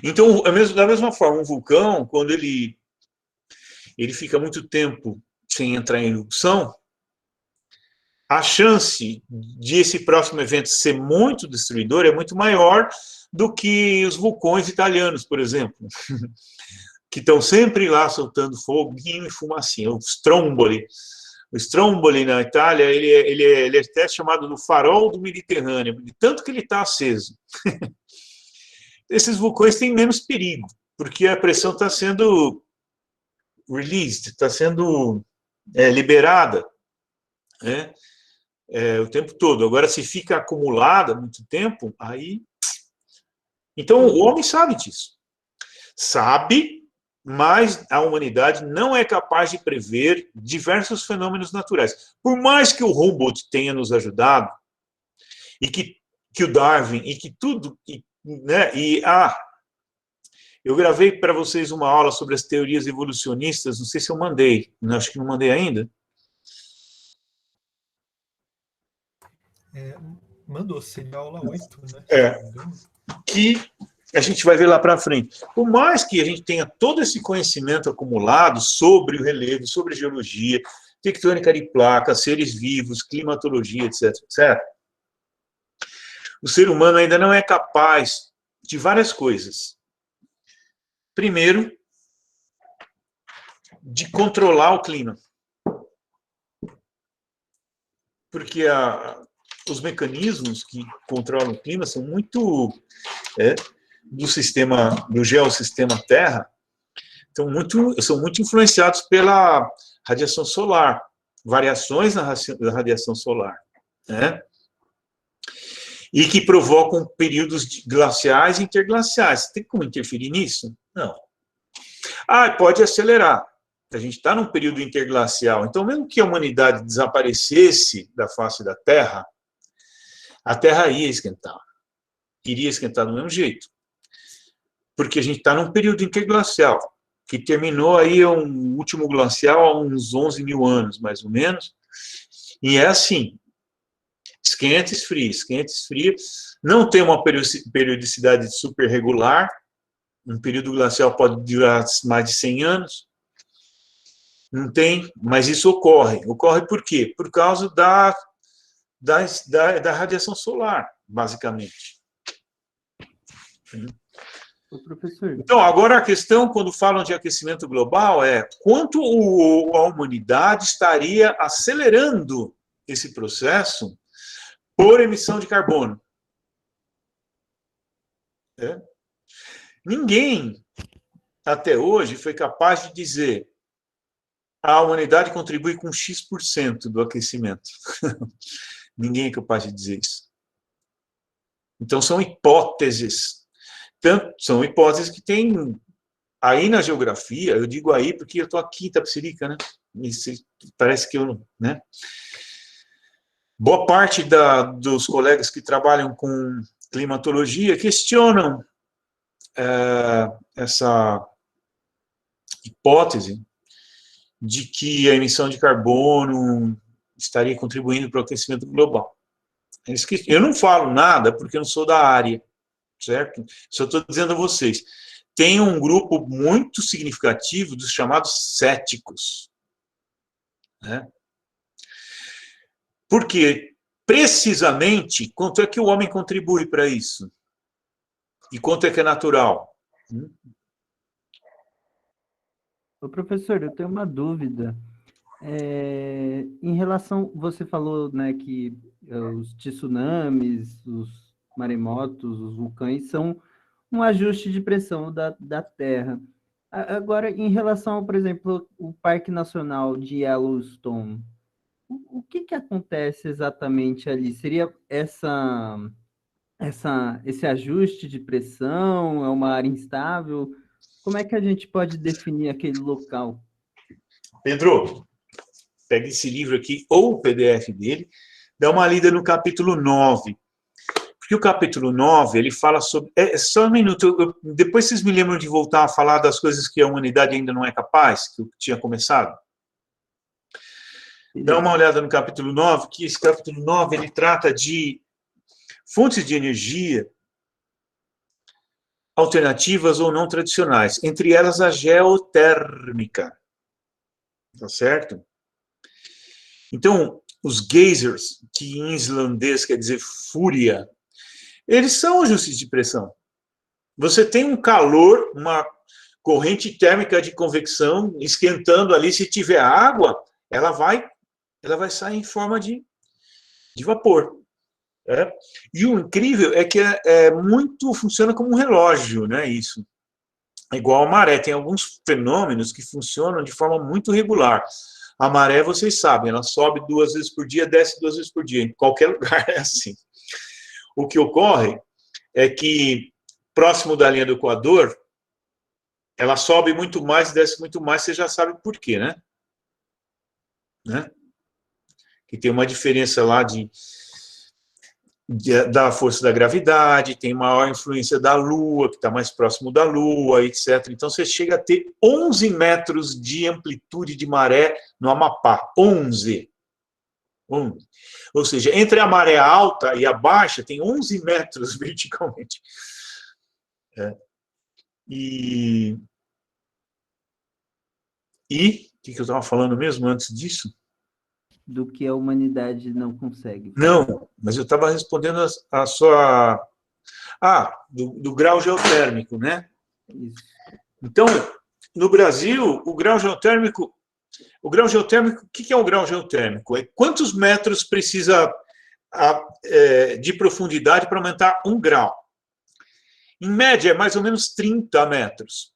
Então, da mesma forma, um vulcão, quando ele fica muito tempo sem entrar em erupção, a chance de esse próximo evento ser muito destruidor é muito maior do que os vulcões italianos, por exemplo, que estão sempre lá soltando foguinho e fumacinha. O Stromboli. O Stromboli, na Itália, ele é até chamado do farol do Mediterrâneo, de tanto que ele está aceso. Esses vulcões têm menos perigo, porque a pressão está sendo released, está sendo liberada, né? O tempo todo. Agora, se fica acumulada muito tempo, aí... Então, o homem sabe disso. Sabe, mas a humanidade não é capaz de prever diversos fenômenos naturais. Por mais que o Humboldt tenha nos ajudado, e que o Darwin, e que tudo... né? Eu gravei para vocês uma aula sobre as teorias evolucionistas, não sei se eu mandei, acho que não mandei ainda. Mandou, seria aula 8, né? Que a gente vai ver lá para frente. Por mais que a gente tenha todo esse conhecimento acumulado sobre o relevo, sobre geologia, tectônica de placas, seres vivos, climatologia, etc., etc., o ser humano ainda não é capaz de várias coisas. Primeiro, de controlar o clima. Porque os mecanismos que controlam o clima são muito do geossistema Terra, são muito influenciados pela radiação solar, variações na radiação solar, né? E que provocam períodos glaciais e interglaciais. Tem como interferir nisso? Não. Pode acelerar. A gente está num período interglacial. Então, mesmo que a humanidade desaparecesse da face da Terra, a Terra ia esquentar. Iria esquentar do mesmo jeito. Porque a gente está num período interglacial, que terminou aí um último glacial há uns 11 mil anos, mais ou menos. E é assim. Esquenta, esfria, esquenta, esfria. Não tem uma periodicidade super regular. Um período glacial pode durar mais de 100 anos. Não tem, mas isso ocorre. Ocorre por quê? Por causa da radiação solar, basicamente. Professor. Então, agora a questão, quando falam de aquecimento global, é quanto a humanidade estaria acelerando esse processo por emissão de carbono. Ninguém, até hoje, foi capaz de dizer a humanidade contribui com X% do aquecimento. Ninguém é capaz de dizer isso. Então, são hipóteses. São hipóteses que tem aí na geografia, eu digo aí porque eu estou aqui em Itapecerica, né? Parece que eu... né? Boa parte dos colegas que trabalham com climatologia questionam essa hipótese de que a emissão de carbono estaria contribuindo para o aquecimento global. Eu não falo nada porque eu não sou da área, certo? Só estou dizendo a vocês. Tem um grupo muito significativo dos chamados céticos, né? Porque, precisamente, quanto é que o homem contribui para isso? E quanto é que é natural? Ô, professor, eu tenho uma dúvida. Em relação, você falou, né, que os tsunamis, os maremotos, os vulcões são um ajuste de pressão da Terra. Agora, em relação, por exemplo, o Parque Nacional de Yellowstone, o que acontece exatamente ali? Seria esse ajuste de pressão? É uma área instável? Como é que a gente pode definir aquele local? Pedro, pega esse livro aqui, ou o PDF dele, dá uma lida no capítulo 9. Porque o capítulo 9, ele fala sobre... só um minuto, depois vocês me lembram de voltar a falar das coisas que a humanidade ainda não é capaz, que eu tinha começado? Dá uma olhada no capítulo 9, que esse capítulo 9, ele trata de fontes de energia alternativas ou não tradicionais, entre elas a geotérmica. Tá certo? Então, os geysers, que em islandês quer dizer fúria, eles são ajustes de pressão. Você tem um calor, uma corrente térmica de convecção esquentando ali, se tiver água, ela vai sair em forma de vapor. E o incrível é que funciona como um relógio, né, isso. É igual a maré, tem alguns fenômenos que funcionam de forma muito regular. A maré, vocês sabem, ela sobe 2 vezes por dia, desce 2 vezes por dia, em qualquer lugar é assim. O que ocorre é que, próximo da linha do Equador, ela sobe muito mais, desce muito mais, você já sabe por quê, né? Que tem uma diferença lá da força da gravidade, tem maior influência da Lua, que está mais próximo da Lua, etc. Então, você chega a ter 11 metros de amplitude de maré no Amapá. 11. Ou seja, entre a maré alta e a baixa, tem 11 metros verticalmente. E o que eu estava falando mesmo antes disso? Do que a humanidade não consegue. Não, mas eu estava respondendo a sua... do grau geotérmico, né? Isso. Então, no Brasil, o grau geotérmico, o que é o grau geotérmico? É quantos metros precisa de profundidade para aumentar 1 grau? Em média, é mais ou menos 30 metros.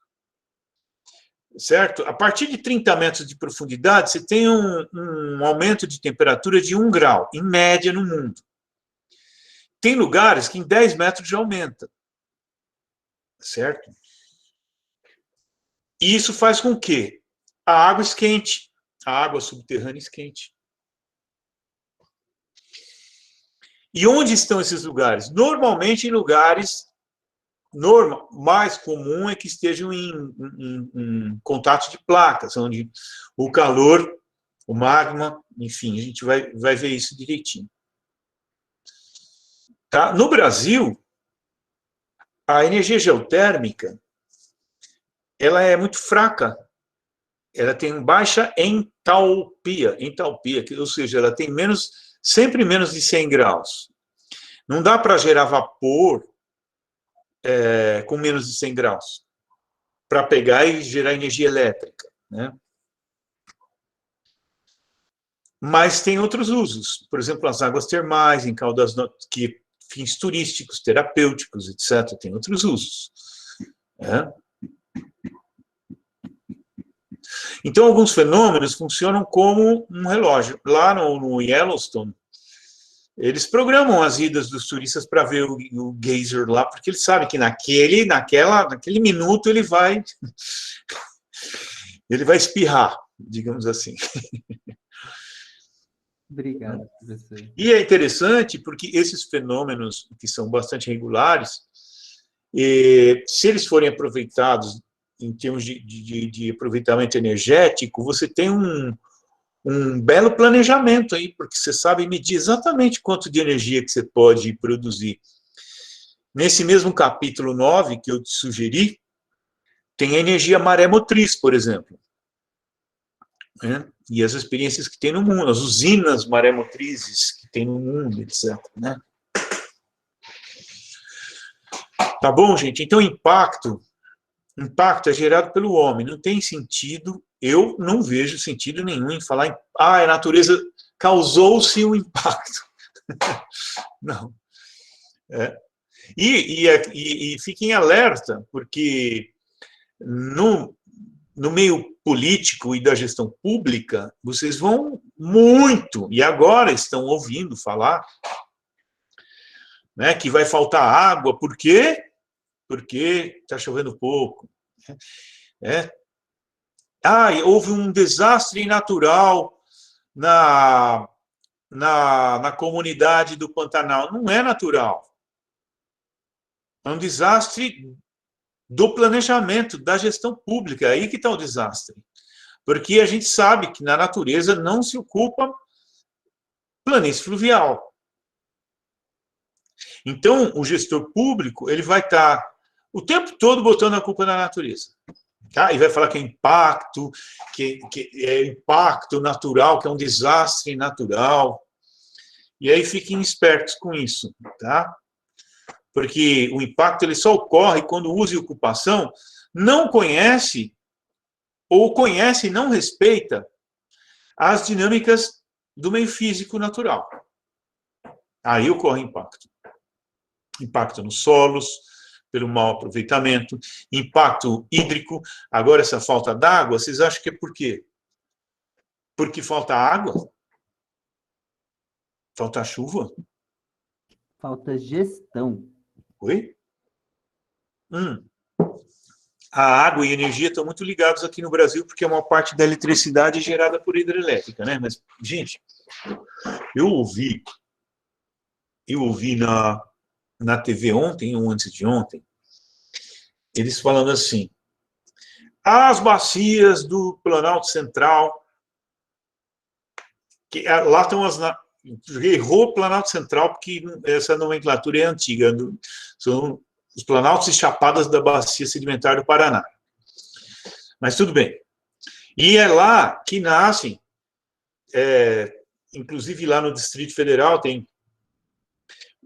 Certo? A partir de 30 metros de profundidade, você tem um aumento de temperatura de 1 grau, em média, no mundo. Tem lugares que em 10 metros já aumenta. Certo? E isso faz com que a água esquente, a água subterrânea esquente. E onde estão esses lugares? Normalmente em lugares... mais comum é que estejam em contato de placas, onde o calor, o magma, enfim, a gente vai ver isso direitinho. Tá? No Brasil, a energia geotérmica, ela é muito fraca. Ela tem baixa entalpia, ou seja, ela tem sempre menos de 100 graus. Não dá para gerar vapor com menos de 100 graus, para pegar e gerar energia elétrica, né? Mas tem outros usos, por exemplo, as águas termais, em Caldas Novas, que fins turísticos, terapêuticos, etc., tem outros usos. Né? Então, alguns fenômenos funcionam como um relógio. Lá no Yellowstone, eles programam as idas dos turistas para ver o geyser lá, porque eles sabem que naquele minuto ele vai espirrar, digamos assim. Obrigado, professor. E é interessante porque esses fenômenos, que são bastante regulares, se eles forem aproveitados em termos de aproveitamento energético, você tem um belo planejamento aí, porque você sabe medir exatamente quanto de energia que você pode produzir. Nesse mesmo capítulo 9 que eu te sugeri, tem a energia maremotriz, por exemplo. Né? E as experiências que tem no mundo, as usinas maremotrizes que tem no mundo, etc. Né? Tá bom, gente? Então, impacto é gerado pelo homem. Não tem sentido, eu não vejo sentido nenhum em falar a natureza causou-se um impacto. Não. E fiquem alerta, porque no meio político e da gestão pública, vocês vão muito, e agora estão ouvindo falar, né, que vai faltar água. Por quê? Porque está chovendo pouco. Houve um desastre natural na comunidade do Pantanal. Não é natural. É um desastre do planejamento, da gestão pública. É aí que está o desastre. Porque a gente sabe que na natureza não se ocupa planície fluvial. Então, o gestor público, ele vai estar o tempo todo botando a culpa na natureza. Tá? E vai falar que é impacto, que é impacto natural, que é um desastre natural. E aí fiquem espertos com isso, tá? Porque o impacto ele só ocorre quando o uso e ocupação não conhece, ou conhece e não respeita as dinâmicas do meio físico natural. Aí ocorre impacto. Impacto nos solos, pelo mau aproveitamento, impacto hídrico. Agora, essa falta d'água, vocês acham que é por quê? Porque falta água? Falta chuva? Falta gestão. Oi? A água e a energia estão muito ligados aqui no Brasil, porque uma parte da eletricidade é gerada por hidrelétrica, né? Mas, gente, eu ouvi na TV ontem, ou antes de ontem, eles falando assim, as bacias do Planalto Central, que lá estão errou o Planalto Central, porque essa nomenclatura é antiga, são os planaltos e chapadas da bacia sedimentar do Paraná. Mas tudo bem. E é lá que nascem, inclusive lá no Distrito Federal tem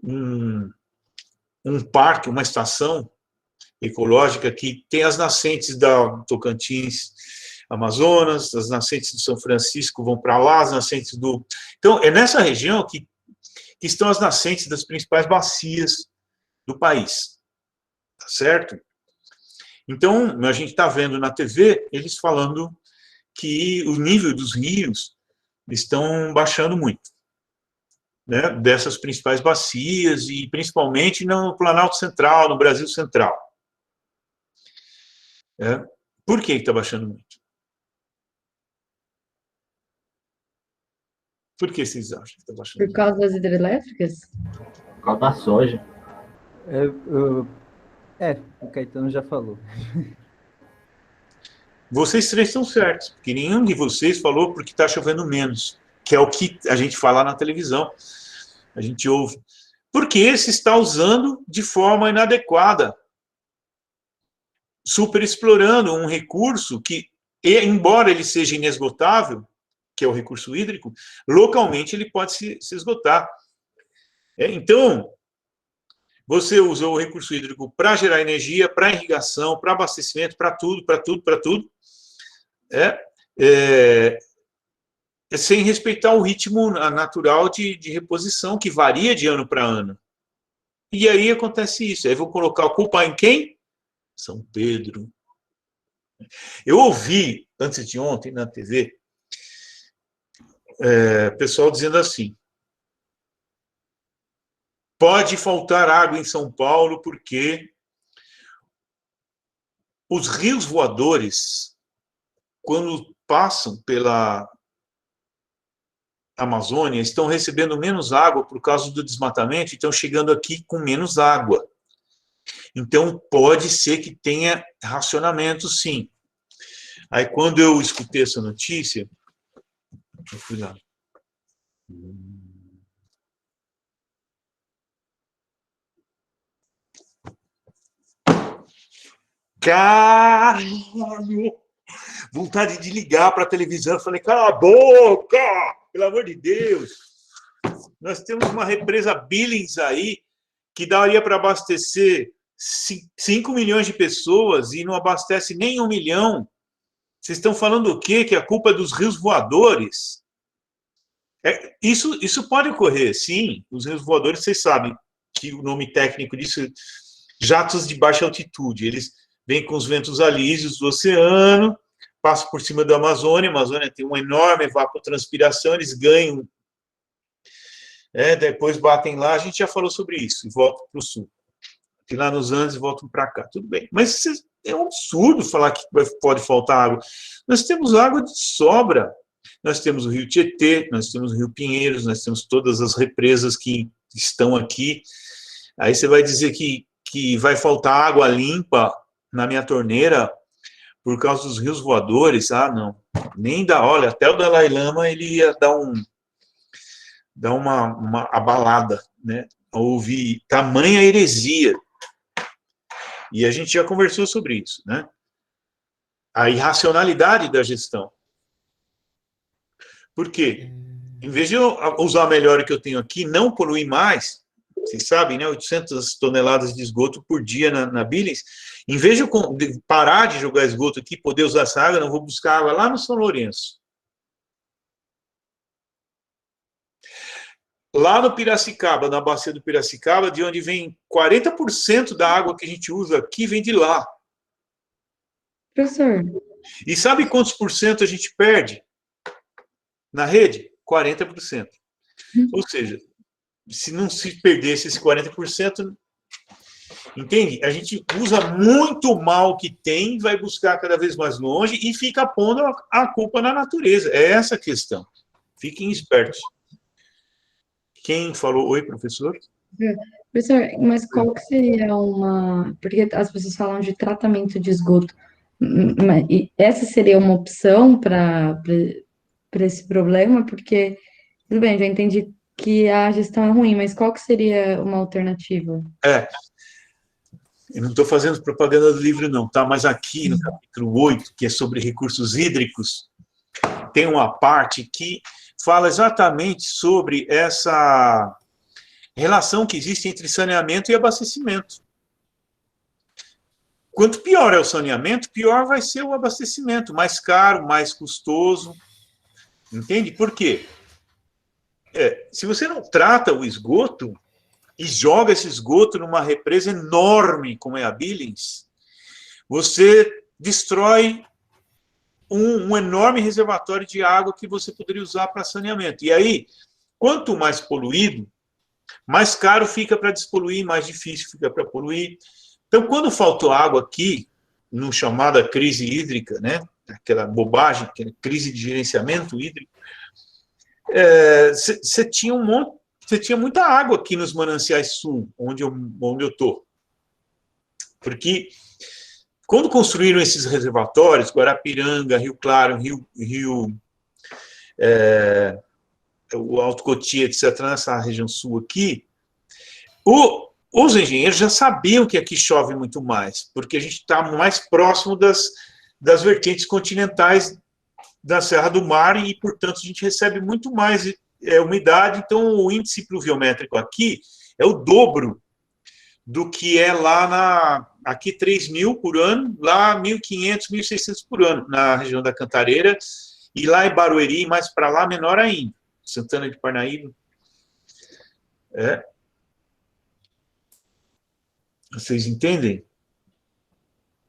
um parque, uma estação ecológica que tem as nascentes da Tocantins, Amazonas, as nascentes do São Francisco vão para lá, as nascentes do... Então, é nessa região que estão as nascentes das principais bacias do país, tá certo? Então, a gente está vendo na TV eles falando que o nível dos rios estão baixando muito, né, dessas principais bacias, e principalmente no Planalto Central, no Brasil Central. Por que está baixando muito? Por que vocês acham que está baixando muito? Por causa das hidrelétricas? Por causa da soja. O Caetano já falou. Vocês três estão certos, porque nenhum de vocês falou porque está chovendo menos, que é o que a gente fala na televisão, a gente ouve. Porque se está usando de forma inadequada, superexplorando um recurso que, embora ele seja inesgotável, que é o recurso hídrico, localmente ele pode se esgotar. Então, você usou o recurso hídrico para gerar energia, para irrigação, para abastecimento, para tudo, sem respeitar o ritmo natural de reposição, que varia de ano para ano. E aí acontece isso. Aí vou colocar a culpa em quem? São Pedro. Eu ouvi, antes de ontem, na TV, pessoal dizendo assim, pode faltar água em São Paulo porque os rios voadores, quando passam pela Amazônia, estão recebendo menos água por causa do desmatamento e estão chegando aqui com menos água. Então, pode ser que tenha racionamento, sim. Aí, quando eu escutei essa notícia, eu fui lá. Caralho! Vontade de ligar para a televisão. Eu falei, cala a boca! Pelo amor de Deus! Nós temos uma represa Billings aí que daria para abastecer 5 milhões de pessoas e não abastece nem 1 milhão. Vocês estão falando o quê? Que a culpa é dos rios voadores? Isso pode ocorrer, sim. Os rios voadores, vocês sabem que o nome técnico disso é jatos de baixa altitude. Eles vêm com os ventos alísios do oceano, passam por cima da Amazônia. A Amazônia tem uma enorme evapotranspiração, eles ganham, depois batem lá. A gente já falou sobre isso, e voltam para o sul. E lá nos Andes voltam para cá, tudo bem. Mas é um absurdo falar que pode faltar água. Nós temos água de sobra. Nós temos o Rio Tietê, nós temos o Rio Pinheiros, nós temos todas as represas que estão aqui. Aí você vai dizer que vai faltar água limpa na minha torneira por causa dos rios voadores? Ah, não. Nem dá. Olha, até o Dalai Lama ele ia dar uma abalada, né? Houve tamanha heresia. E a gente já conversou sobre isso, né? A irracionalidade da gestão. Por quê? Em vez de eu usar melhor o que eu tenho aqui, não poluir mais, vocês sabem, né? 800 toneladas de esgoto por dia na Billings. Em vez de eu parar de jogar esgoto aqui, poder usar essa água, eu não vou buscar água lá no São Lourenço. Lá no Piracicaba, na bacia do Piracicaba, de onde vem 40% da água que a gente usa aqui, vem de lá. Professor. E sabe quantos por cento a gente perde na rede? 40%. Ou seja, se não se perdesse esse 40%, entende? A gente usa muito mal o que tem, vai buscar cada vez mais longe e fica pondo a culpa na natureza. É essa a questão. Fiquem espertos. Quem falou? Oi, professor? Professor, mas qual que seria uma... Porque as pessoas falam de tratamento de esgoto. E essa seria uma opção para esse problema? Porque, tudo bem, já entendi que a gestão é ruim, mas qual que seria uma alternativa? Eu não estou fazendo propaganda do livro, não, tá? Mas aqui, no capítulo 8, que é sobre recursos hídricos, tem uma parte que fala exatamente sobre essa relação que existe entre saneamento e abastecimento. Quanto pior é o saneamento, pior vai ser o abastecimento, mais caro, mais custoso. Entende? Por quê? Se você não trata o esgoto e joga esse esgoto numa represa enorme, como é a Billings, você destrói um enorme reservatório de água que você poderia usar para saneamento. E aí, quanto mais poluído, mais caro fica para despoluir, mais difícil fica para poluir. Então, quando faltou água aqui, no chamada crise hídrica, né, aquela bobagem, aquela crise de gerenciamento hídrico, você tinha muita água aqui nos mananciais sul, onde eu estou. Porque quando construíram esses reservatórios, Guarapiranga, Rio Claro, o Alto Cotia, etc., nessa região sul aqui, os engenheiros já sabiam que aqui chove muito mais, porque a gente está mais próximo das vertentes continentais da Serra do Mar e, portanto, a gente recebe muito mais umidade. Então, o índice pluviométrico aqui é o dobro do que é lá aqui 3.000 por ano, lá 1.500, 1.600 por ano, na região da Cantareira, e lá em Barueri, mais para lá, menor ainda, Santana de Parnaíba. Vocês entendem?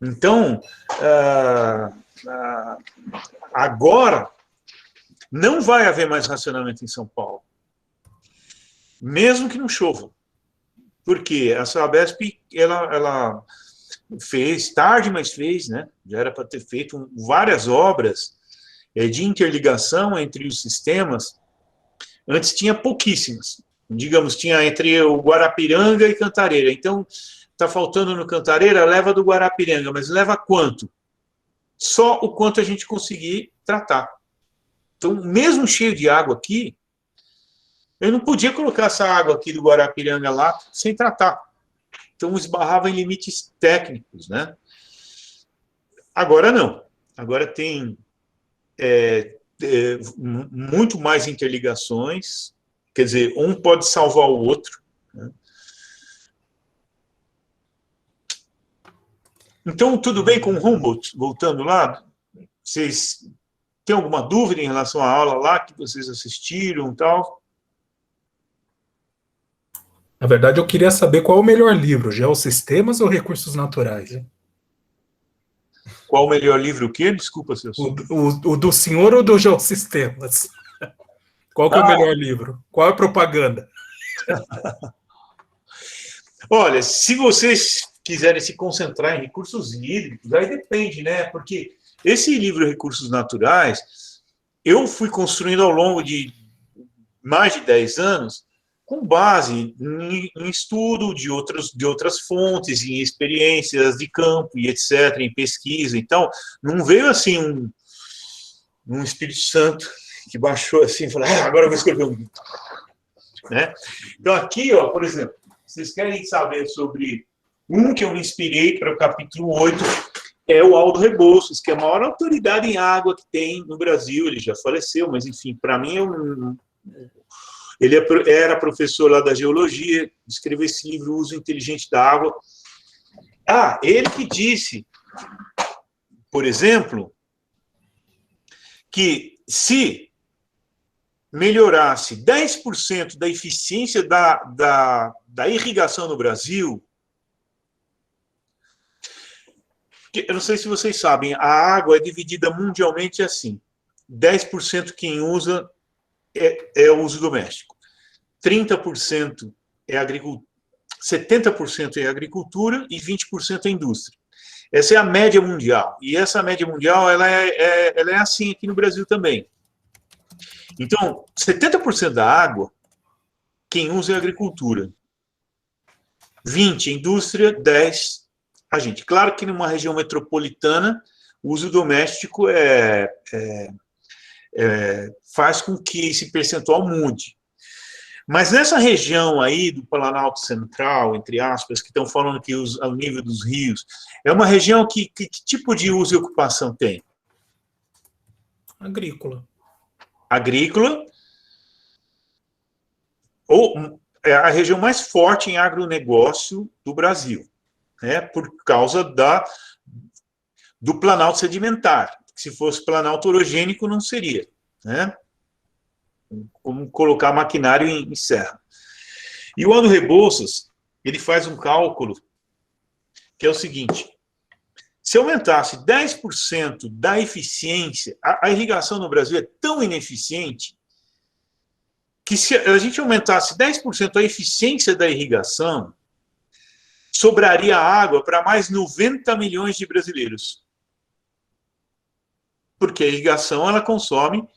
Então, agora, não vai haver mais racionamento em São Paulo, mesmo que não chova. Porque a Sabesp, ela fez, tarde, mas fez, né? Já era para ter feito várias obras de interligação entre os sistemas. Antes tinha pouquíssimas. Digamos, tinha entre o Guarapiranga e Cantareira. Então, está faltando no Cantareira, leva do Guarapiranga, mas leva quanto? Só o quanto a gente conseguir tratar. Então, mesmo cheio de água aqui, eu não podia colocar essa água aqui do Guarapiranga lá sem tratar. Então, esbarrava em limites técnicos, né? Agora não. Agora tem muito mais interligações, quer dizer, um pode salvar o outro, né? Então, tudo bem com o Humboldt? Voltando lá, vocês têm alguma dúvida em relação à aula lá que vocês assistiram e tal? Na verdade, eu queria saber qual é o melhor livro, Geossistemas ou Recursos Naturais? Qual o melhor livro? O quê? Desculpa, Celso. O do senhor ou do Geossistemas? Qual que é o melhor livro? Qual é a propaganda? Olha, se vocês quiserem se concentrar em recursos hídricos, aí depende, né? Porque esse livro Recursos Naturais, eu fui construindo ao longo de mais de 10 anos, com base em estudo de outras fontes, em experiências de campo e etc., em pesquisa. Então, não veio assim um Espírito Santo que baixou assim e falou, agora eu vou escrever um livro. Né? Então, aqui, ó, por exemplo, vocês querem saber sobre um que eu me inspirei para o capítulo 8, é o Aldo Rebouças, que é a maior autoridade em água que tem no Brasil. Ele já faleceu, mas, enfim, para mim ele era professor lá da geologia, escreveu esse livro, O Uso Inteligente da Água. Ele que disse, por exemplo, que se melhorasse 10% da eficiência da irrigação no Brasil, eu não sei se vocês sabem, a água é dividida mundialmente assim, 10% quem usa é o uso doméstico, 30% é agricultura, 70% é agricultura e 20% é indústria. Essa é a média mundial. E essa média mundial ela é assim aqui no Brasil também. Então, 70% da água, quem usa é agricultura. 20% indústria, 10% a gente. Claro que numa região metropolitana, o uso doméstico faz com que esse percentual mude. Mas nessa região aí do Planalto Central, entre aspas, que estão falando que ao nível dos rios, é uma região que tipo de uso e ocupação tem? Agrícola. Agrícola, ou é a região mais forte em agronegócio do Brasil, né, por causa do planalto sedimentar. Se fosse planalto orogênico, não seria, né? Como colocar maquinário em serra. E o Aldo Rebouças, ele faz um cálculo que é o seguinte: se aumentasse 10% da eficiência, a irrigação no Brasil é tão ineficiente que se a gente aumentasse 10% a eficiência da irrigação, sobraria água para mais 90 milhões de brasileiros. Porque a irrigação, ela consome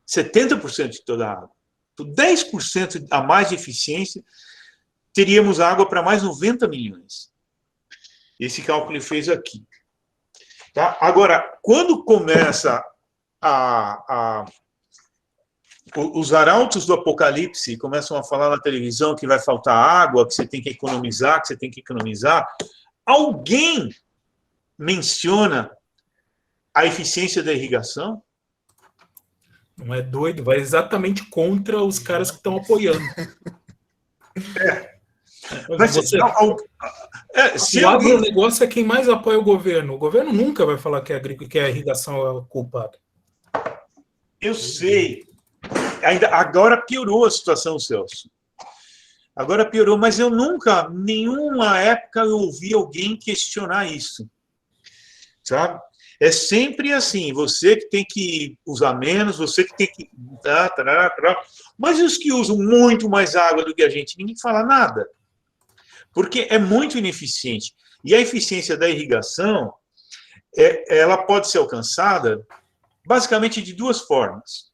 70% de toda a água. Então, 10% a mais de eficiência, teríamos água para mais 90 milhões. Esse cálculo ele fez aqui. Tá? Agora, quando começa os arautos do apocalipse começam a falar na televisão que vai faltar água, que você tem que economizar, alguém menciona a eficiência da irrigação? Não é doido? Vai exatamente contra os caras que estão apoiando. O agronegócio é quem mais apoia o governo. O governo nunca vai falar que a irrigação é o culpado. Eu sei. Agora piorou a situação, Celso. Agora piorou, mas eu nunca, nenhuma época, eu ouvi alguém questionar isso. Sabe? É sempre assim, você que tem que usar menos, você que tem que... Mas e os que usam muito mais água do que a gente? Ninguém fala nada. Porque é muito ineficiente. E a eficiência da irrigação, ela pode ser alcançada basicamente de duas formas.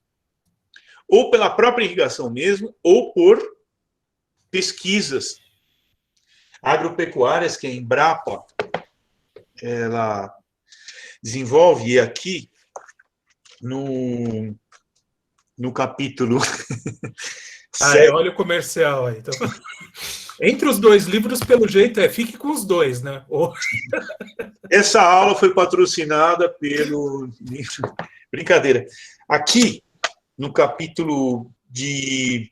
Ou pela própria irrigação mesmo, ou por pesquisas. Agropecuárias, que a Embrapa, ela desenvolve, e aqui, no capítulo... Olha o comercial aí. Então, entre os dois livros, pelo jeito, fique com os dois, né? Essa aula foi patrocinada pelo... Brincadeira. Aqui, no capítulo de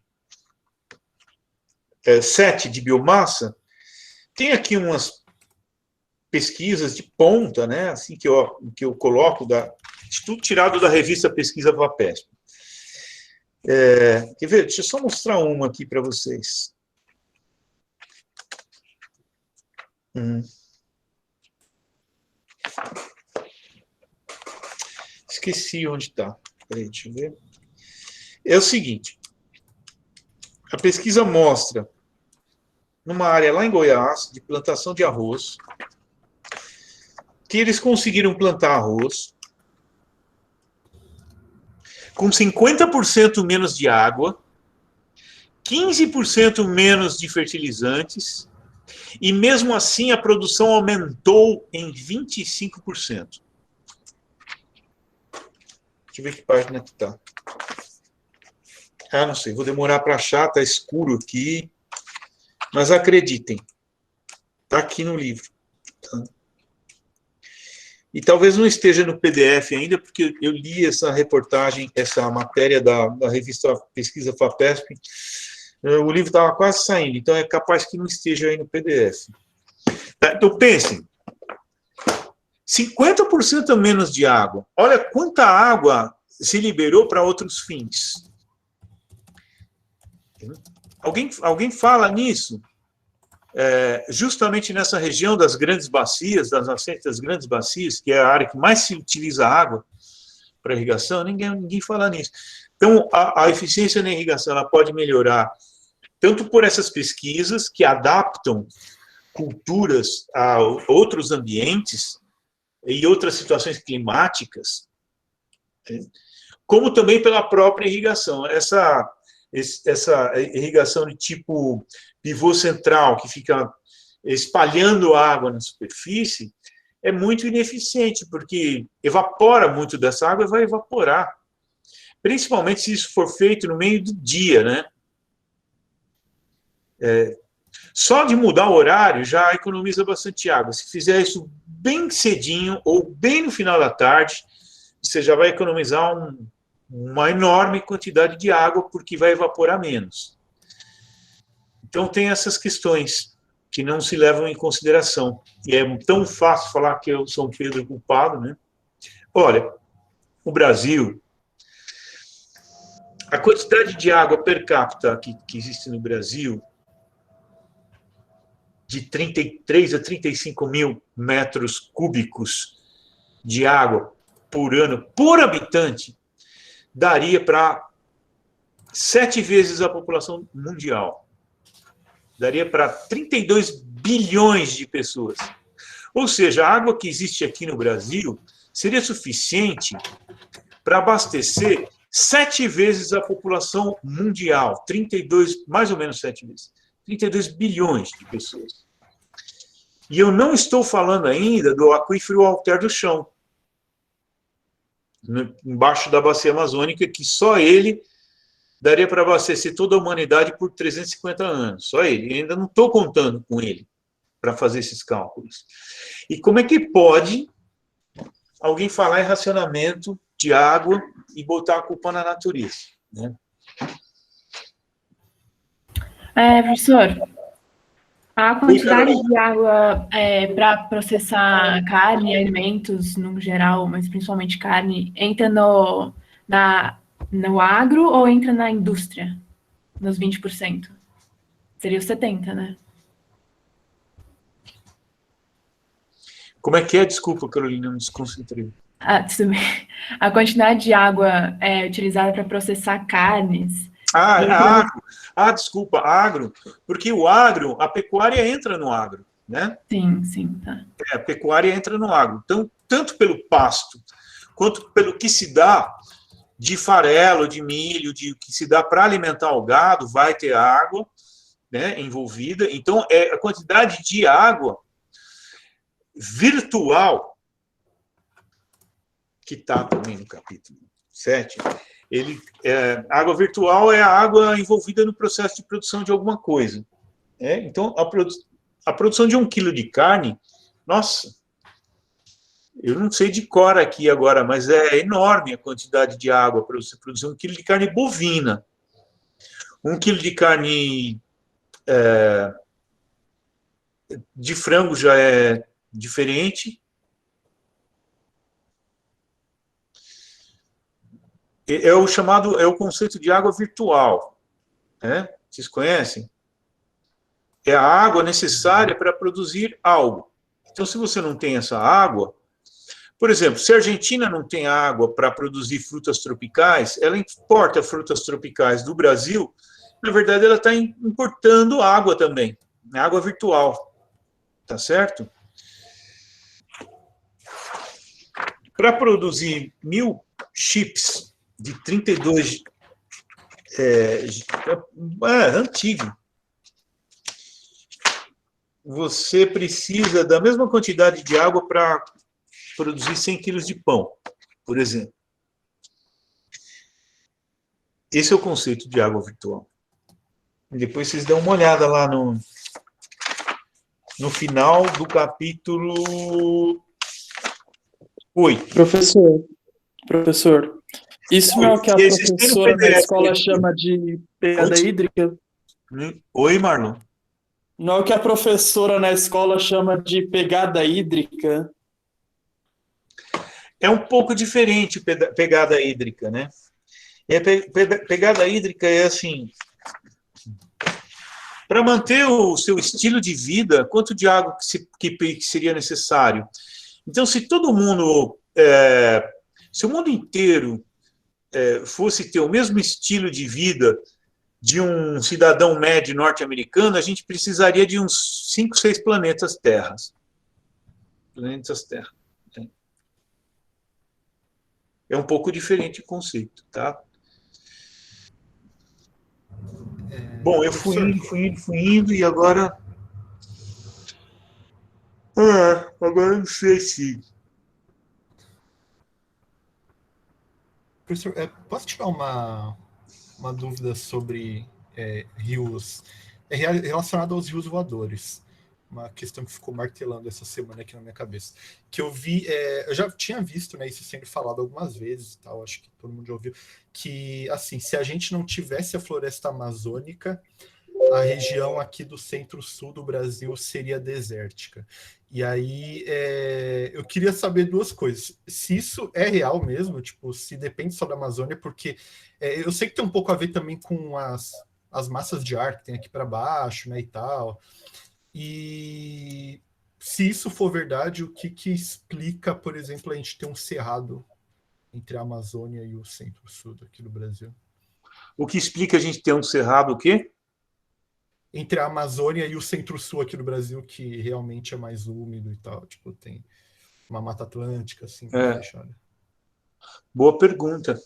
7 de biomassa, tem aqui umas pesquisas de ponta, né? Assim que eu coloco, tudo tirado da revista Pesquisa FAPESP. Quer ver? Deixa eu só mostrar uma aqui para vocês. Esqueci onde está. Peraí, deixa eu ver. É o seguinte. A pesquisa mostra, numa área lá em Goiás, de plantação de arroz, que eles conseguiram plantar arroz com 50% menos de água, 15% menos de fertilizantes, e mesmo assim a produção aumentou em 25%. Deixa eu ver que página que está. Não sei, vou demorar para achar, está escuro aqui, mas acreditem, está aqui no livro. Tá? E talvez não esteja no PDF ainda, porque eu li essa reportagem, essa matéria da revista Pesquisa FAPESP, o livro estava quase saindo, então é capaz que não esteja aí no PDF. Então, pensem, 50% a menos de água. Olha quanta água se liberou para outros fins. Alguém fala nisso? Justamente nessa região das grandes bacias, das nascentes das grandes bacias, que é a área que mais se utiliza água para irrigação, ninguém fala nisso. Então, a eficiência na irrigação ela pode melhorar tanto por essas pesquisas que adaptam culturas a outros ambientes e outras situações climáticas, como também pela própria irrigação. Essa irrigação de tipo pivô central, que fica espalhando água na superfície, é muito ineficiente, porque evapora muito dessa água e vai evaporar. Principalmente se isso for feito no meio do dia, né? Só de mudar o horário já economiza bastante água. Se fizer isso bem cedinho ou bem no final da tarde, você já vai economizar uma enorme quantidade de água, porque vai evaporar menos. Então, tem essas questões que não se levam em consideração. E é tão fácil falar que eu sou Pedro culpado, né? Olha, o Brasil, a quantidade de água per capita que existe no Brasil, de 33 a 35 mil metros cúbicos de água por ano, por habitante, daria para 7 vezes a população mundial. Daria para 32 bilhões de pessoas. Ou seja, a água que existe aqui no Brasil seria suficiente para abastecer 7 vezes a população mundial, 32, mais ou menos 7 vezes, 32 bilhões de pessoas. E eu não estou falando ainda do aquífero alter do chão, embaixo da bacia amazônica, que só ele daria para abastecer toda a humanidade por 350 anos, só ele. Eu ainda não estou contando com ele para fazer esses cálculos. E como é que pode alguém falar em racionamento de água e botar a culpa na natureza, né? Professor, a quantidade de água para processar carne e alimentos no geral, mas principalmente carne, entra no agro ou entra na indústria, nos 20%? Seria os 70%, né? Como é que é? Desculpa, Carolina, eu me desconcentrei. Tudo bem. A quantidade de água utilizada para processar carnes... Desculpa, agro, porque o agro, a pecuária entra no agro, né? Sim, tá. A pecuária entra no agro. Então, tanto pelo pasto, quanto pelo que se dá de farelo, de milho, de que se dá para alimentar o gado, vai ter água, né, envolvida. Então, é a quantidade de água virtual, que está também no capítulo 7, água virtual é a água envolvida no processo de produção de alguma coisa. Então, a produção de 1 quilo de carne, nossa, eu não sei de cor aqui agora, mas é enorme a quantidade de água para você produzir 1 quilo de carne bovina. 1 quilo de carne de frango já é diferente. É o conceito de água virtual, né? Vocês conhecem? É a água necessária para produzir algo. Então, se você não tem essa água, por exemplo, se a Argentina não tem água para produzir frutas tropicais, ela importa frutas tropicais do Brasil, na verdade, ela está importando água também, água virtual, tá certo? Para produzir 1000 chips de 32, antigo, você precisa da mesma quantidade de água para produzir 100 quilos de pão, por exemplo. Esse é o conceito de água virtual. E depois vocês dão uma olhada lá no final do capítulo 8. Professor, isso não é o que a professora da escola chama de pegada hídrica? Oi, Marlon. Não é o que a professora na escola chama de pegada hídrica? É um pouco diferente pegada hídrica, né? Pegada hídrica é assim, para manter o seu estilo de vida, quanto de água que seria necessário? Então, se todo mundo, se o mundo inteiro fosse ter o mesmo estilo de vida de um cidadão médio norte-americano, a gente precisaria de uns 5, 6 planetas Terra. É um pouco diferente o conceito, tá? Bom, eu fui indo, e agora... agora eu não sei se... Professor, posso tirar uma dúvida sobre rios, relacionado aos rios voadores? Uma questão que ficou martelando essa semana aqui na minha cabeça. Que eu vi, eu já tinha visto, né, isso sendo falado algumas vezes e tal, acho que todo mundo já ouviu, que, assim, se a gente não tivesse a floresta amazônica, a região aqui do centro-sul do Brasil seria desértica. E aí, eu queria saber 2 coisas. Se isso é real mesmo, tipo, se depende só da Amazônia, porque eu sei que tem um pouco a ver também com as massas de ar que tem aqui para baixo, né, e tal. E se isso for verdade, o que explica, por exemplo, a gente ter um cerrado entre a Amazônia e o centro-sul aqui do Brasil? O que explica a gente ter um cerrado o quê? Entre a Amazônia e o centro-sul aqui do Brasil, que realmente é mais úmido e tal. Tipo, tem uma Mata Atlântica, assim, fechada. Boa pergunta.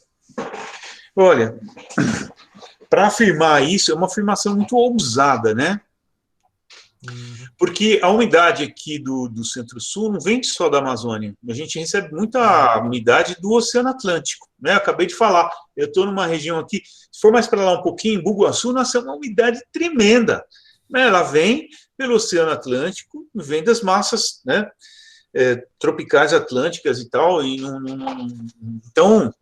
Olha, para afirmar isso, é uma afirmação muito ousada, né? Porque a umidade aqui do Centro-Sul não vem só da Amazônia. A gente recebe muita umidade do Oceano Atlântico, né? Acabei de falar, eu estou numa região aqui, se for mais para lá um pouquinho, em Bugaçu, nós temos uma umidade tremenda, né? Ela vem pelo Oceano Atlântico, vem das massas, né, tropicais atlânticas e tal, e então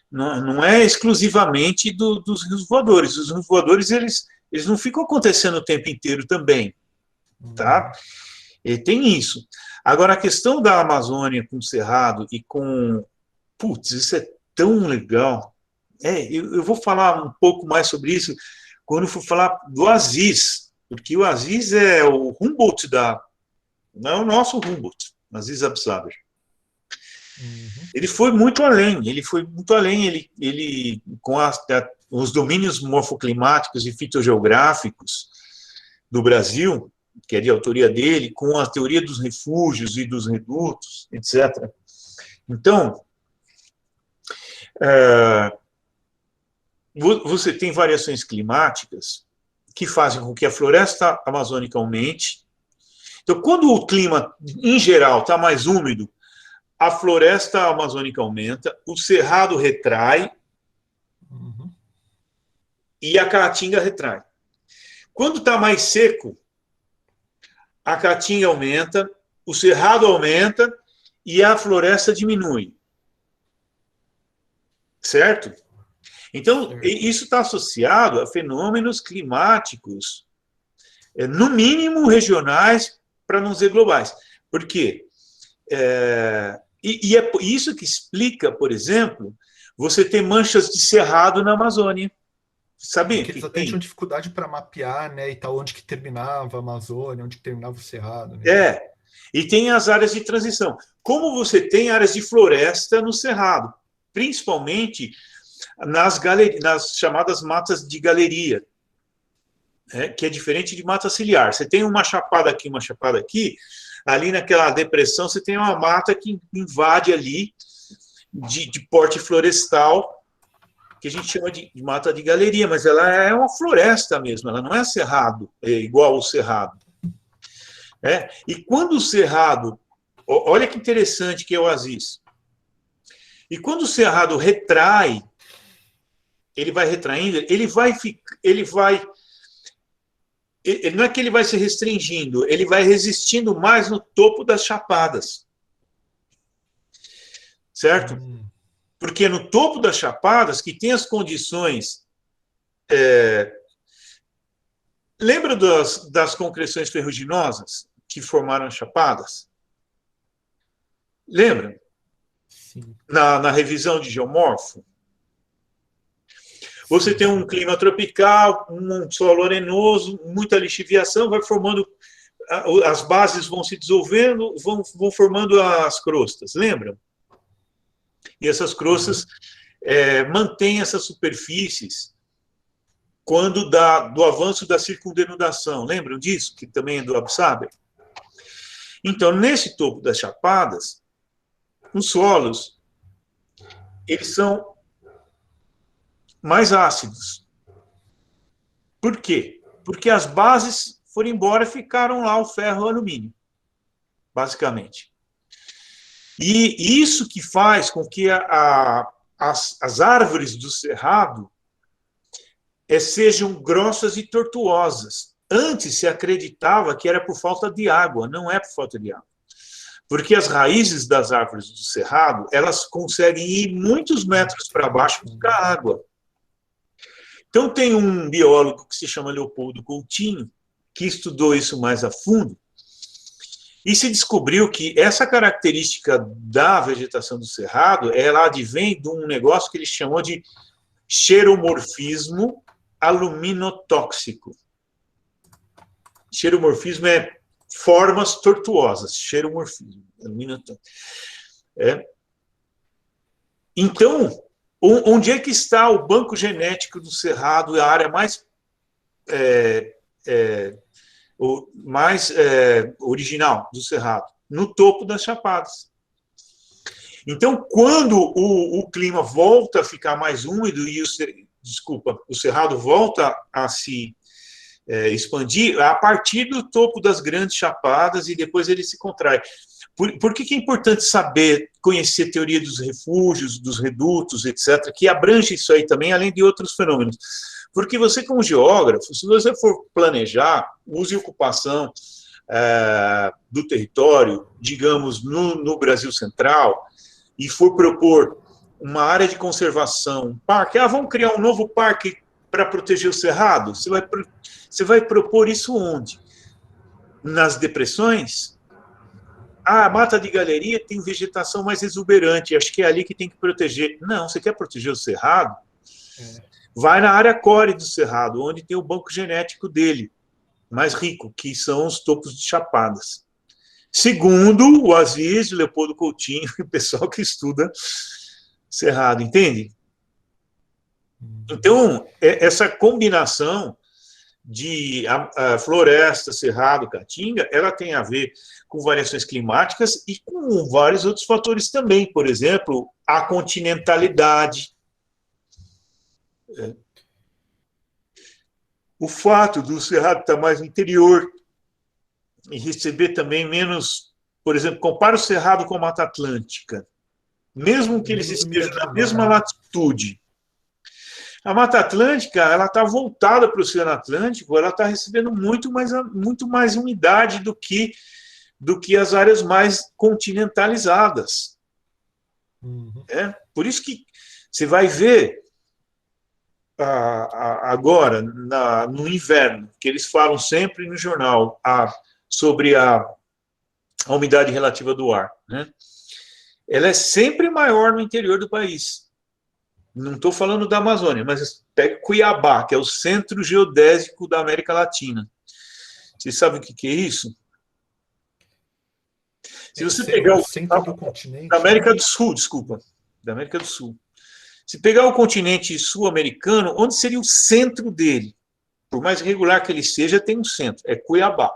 não é exclusivamente dos rios voadores. Os rios voadores, eles não ficam acontecendo o tempo inteiro também. Tá? E tem isso. Agora, a questão da Amazônia com o Cerrado e com... Putz, isso é tão legal. Eu vou falar um pouco mais sobre isso quando eu for falar do Aziz, porque o Aziz é o Humboldt não é o nosso Humboldt, Aziz Absaber. Ele foi muito além, ele com os domínios morfoclimáticos e fitogeográficos do Brasil, que é de autoria dele, com a teoria dos refúgios e dos redutos, etc. Então, você tem variações climáticas, que fazem com que a floresta amazônica aumente. Então, quando o clima, em geral, está mais úmido, a floresta amazônica aumenta, o cerrado retrai e a caatinga retrai. Quando está mais seco, a caatinga aumenta, o cerrado aumenta e a floresta diminui. Certo? Então, isso está associado a fenômenos climáticos, no mínimo regionais, para não dizer globais. Por quê? E é isso que explica, por exemplo, você ter manchas de cerrado na Amazônia. Sabia? Porque eles até tinham dificuldade para mapear, né, e tal, onde que terminava a Amazônia, onde que terminava o cerrado. Né? E tem as áreas de transição. Como você tem áreas de floresta no cerrado, principalmente nas chamadas matas de galeria, que é diferente de mata ciliar. Você tem uma chapada aqui, ali naquela depressão você tem uma mata que invade ali, de porte florestal, que a gente chama de mata de galeria, mas ela é uma floresta mesmo, ela não é cerrado, igual o cerrado. E quando o cerrado, olha que interessante que é o Aziz, e quando o cerrado retrai, ele vai retraindo, não é que ele vai se restringindo, ele vai resistindo mais no topo das chapadas. Certo? Porque no topo das chapadas, que tem as condições... Lembra das concreções ferruginosas que formaram as chapadas? Lembra? Sim. Na revisão de geomorfo? Você tem um clima tropical, um solo arenoso, muita lixiviação, vai formando... As bases vão se dissolvendo, vão formando as crostas, lembram? E essas crostas mantêm essas superfícies quando do avanço da circundenudação. Lembram disso? Que também é do Absaber? Então, nesse topo das chapadas, os solos, eles são mais ácidos. Por quê? Porque as bases foram embora e ficaram lá o ferro e o alumínio, basicamente. E isso que faz com que as árvores do cerrado sejam grossas e tortuosas. Antes se acreditava que era por falta de água, não é por falta de água. Porque as raízes das árvores do cerrado, elas conseguem ir muitos metros para baixo buscar água. Então tem um biólogo que se chama Leopoldo Coutinho, que estudou isso mais a fundo, e se descobriu que essa característica da vegetação do cerrado, ela advém de um negócio que ele chamou de xeromorfismo aluminotóxico. Xeromorfismo é formas tortuosas, xeromorfismo, aluminotóxico. Então, onde é que está o banco genético do cerrado, a área mais original do cerrado? No topo das chapadas. Então, quando o clima volta a ficar mais úmido e o cerrado volta a se expandir, a partir do topo das grandes chapadas, e depois ele se contrai. Por que é importante saber, conhecer a teoria dos refúgios, dos redutos, etc., que abrange isso aí também, além de outros fenômenos? Porque você, como geógrafo, se você for planejar uso e ocupação do território, digamos, no Brasil Central, e for propor uma área de conservação, um parque, vamos criar um novo parque para proteger o cerrado, você vai propor isso onde? Nas depressões? A mata de galeria tem vegetação mais exuberante, acho que é ali que tem que proteger. Não, você quer proteger o cerrado? Vai na área core do cerrado, onde tem o banco genético dele, mais rico, que são os topos de chapadas. Segundo o Aziz, o Leopoldo Coutinho, o pessoal que estuda cerrado, entende? Então, essa combinação de floresta, cerrado, caatinga, ela tem a ver com variações climáticas e com vários outros fatores também. Por exemplo, a continentalidade. o fato do Cerrado estar mais no interior e receber também menos, por exemplo, compara o Cerrado com a Mata Atlântica, mesmo que eles estejam na mesma latitude. A Mata Atlântica, ela está voltada para o Oceano Atlântico, ela está recebendo muito mais umidade do que as áreas mais continentalizadas. Por isso que você vai ver agora, no inverno, que eles falam sempre no jornal sobre a umidade relativa do ar, né? Ela é sempre maior no interior do país. Não estou falando da Amazônia, mas pega Cuiabá, que é o centro geodésico da América Latina. Vocês sabem o que é isso? Se você pegar o centro do continente, da América do Sul, desculpa, da América do Sul. Se pegar o continente sul-americano, onde seria o centro dele? Por mais irregular que ele seja, tem um centro, é Cuiabá.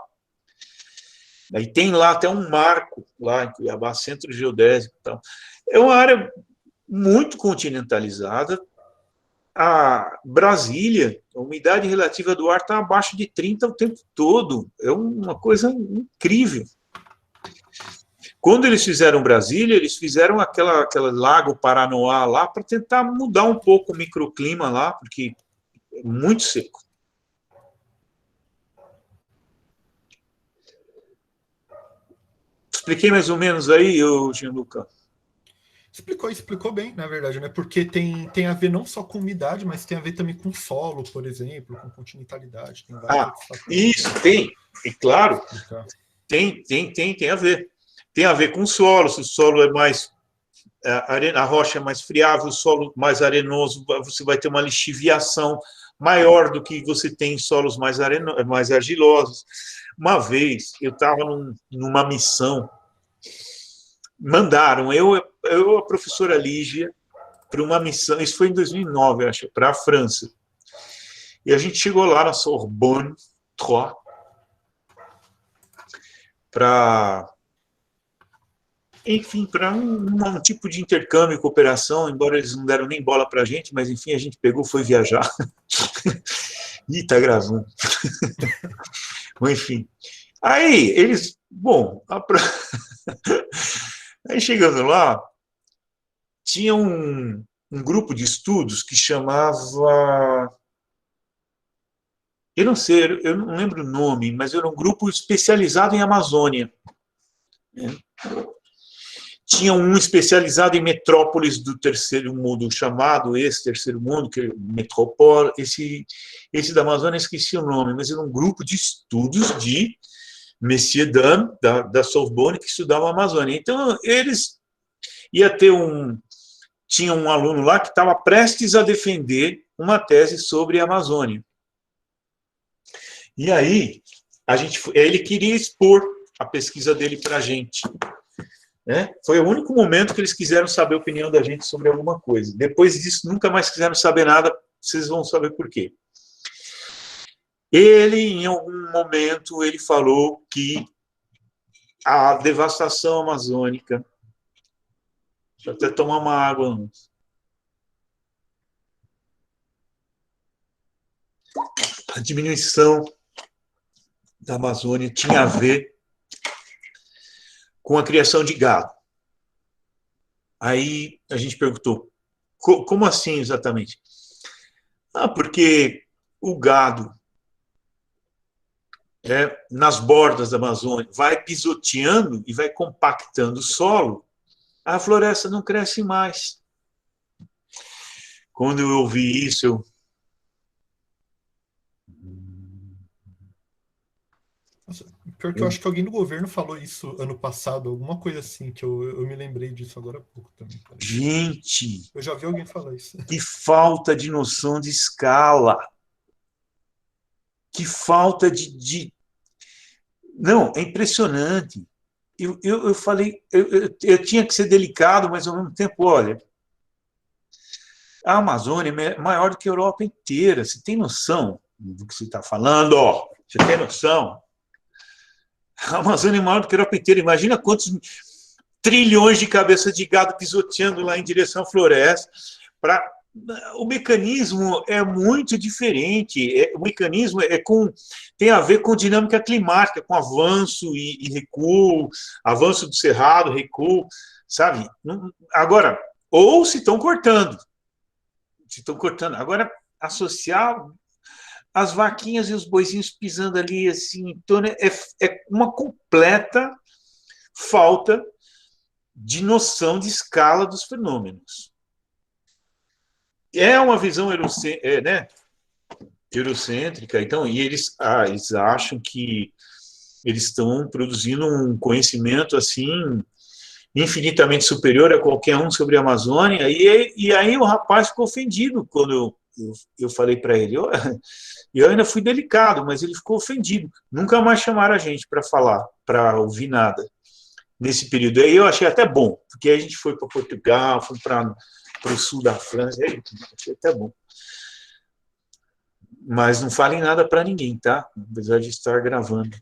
Aí tem lá até um marco, lá em Cuiabá, centro geodésico e tal. É uma área muito continentalizada. A Brasília, a umidade relativa do ar está abaixo de 30 o tempo todo. É uma coisa incrível. Quando eles fizeram Brasília, eles fizeram aquela Lago Paranoá lá para tentar mudar um pouco o microclima lá, porque é muito seco. Expliquei mais ou menos aí, Gianluca? Explicou bem, na verdade, né? Porque tem a ver não só com umidade, mas tem a ver também com solo, por exemplo, com continentalidade. Tem isso, tem. E claro, tem a ver. Tem a ver com o solo, se o solo é mais... a rocha é mais friável, o solo mais arenoso, você vai ter uma lixiviação maior do que você tem em solos mais argilosos. Uma vez, eu estava numa missão, mandaram eu a professora Lígia, para uma missão, isso foi em 2009, acho, para a França. E a gente chegou lá na Sorbonne 3, para um tipo de intercâmbio e cooperação, embora eles não deram nem bola para a gente, mas, enfim, a gente pegou, foi viajar. Ih, tá gravando. Enfim. Aí, eles... Bom, aí chegando lá, tinha um grupo de estudos que chamava... Eu não sei, eu não lembro o nome, mas era um grupo especializado em Amazônia. Tinha um especializado em metrópoles do terceiro mundo, chamado esse terceiro mundo, que é Metrópole. Esse da Amazônia, esqueci o nome, mas era um grupo de estudos de Messier Dame, da Sorbonne, que estudavam a Amazônia. Então, eles tinha um aluno lá que estava prestes a defender uma tese sobre a Amazônia. E aí, ele queria expor a pesquisa dele para a gente. Foi o único momento que eles quiseram saber a opinião da gente sobre alguma coisa. Depois disso, nunca mais quiseram saber nada, vocês vão saber por quê. Ele, em algum momento, ele falou que a devastação amazônica... Deixa eu até tomar uma água antes. A diminuição da Amazônia tinha a ver com a criação de gado. Aí a gente perguntou, como assim exatamente? Porque o gado, nas bordas da Amazônia, vai pisoteando e vai compactando o solo, a floresta não cresce mais. Quando eu ouvi isso, eu... Pior que eu acho que alguém do governo falou isso ano passado, alguma coisa assim, que eu me lembrei disso agora há pouco também. Gente! Eu já vi alguém falar isso. Que falta de noção de escala! Que falta de... Não, é impressionante. Eu falei, eu tinha que ser delicado, mas ao mesmo tempo, olha, a Amazônia é maior do que a Europa inteira. Você tem noção do que você está falando? Você tem noção? A Amazônia é maior do que a Europa inteira. Imagina quantos trilhões de cabeças de gado pisoteando lá em direção à floresta para o mecanismo é muito diferente. O mecanismo tem a ver com dinâmica climática, com avanço e recuo, avanço do cerrado, recuo, sabe? Agora, ou se estão cortando. Agora, associar as vaquinhas e os boizinhos pisando ali, assim, em torno, é uma completa falta de noção de escala dos fenômenos. É uma visão eurocêntrica, então, e eles acham que eles estão produzindo um conhecimento assim infinitamente superior a qualquer um sobre a Amazônia, e aí o rapaz ficou ofendido quando eu falei para ele. Eu ainda fui delicado, mas ele ficou ofendido. Nunca mais chamaram a gente para falar, para ouvir nada nesse período. Aí eu achei até bom, porque aí a gente foi para Portugal, foi para o sul da França, aí achei até bom. Mas não falem nada para ninguém, tá? Apesar de estar gravando.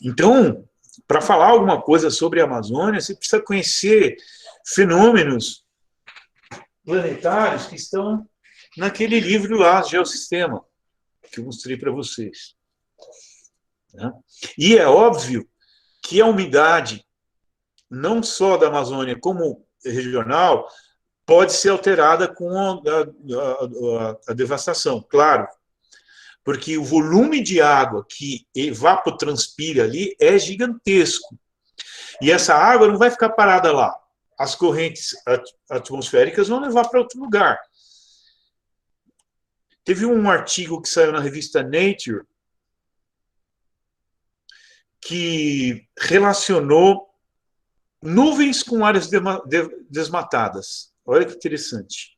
Então, para falar alguma coisa sobre a Amazônia, você precisa conhecer fenômenos planetários que estão naquele livro lá, Geossistema, que eu mostrei para vocês. E é óbvio que a umidade, não só da Amazônia, como regional, pode ser alterada com a devastação, claro, porque o volume de água que evapotranspira ali é gigantesco. E essa água não vai ficar parada lá. As correntes atmosféricas vão levar para outro lugar. Teve um artigo que saiu na revista Nature que relacionou nuvens com áreas desmatadas. Olha que interessante.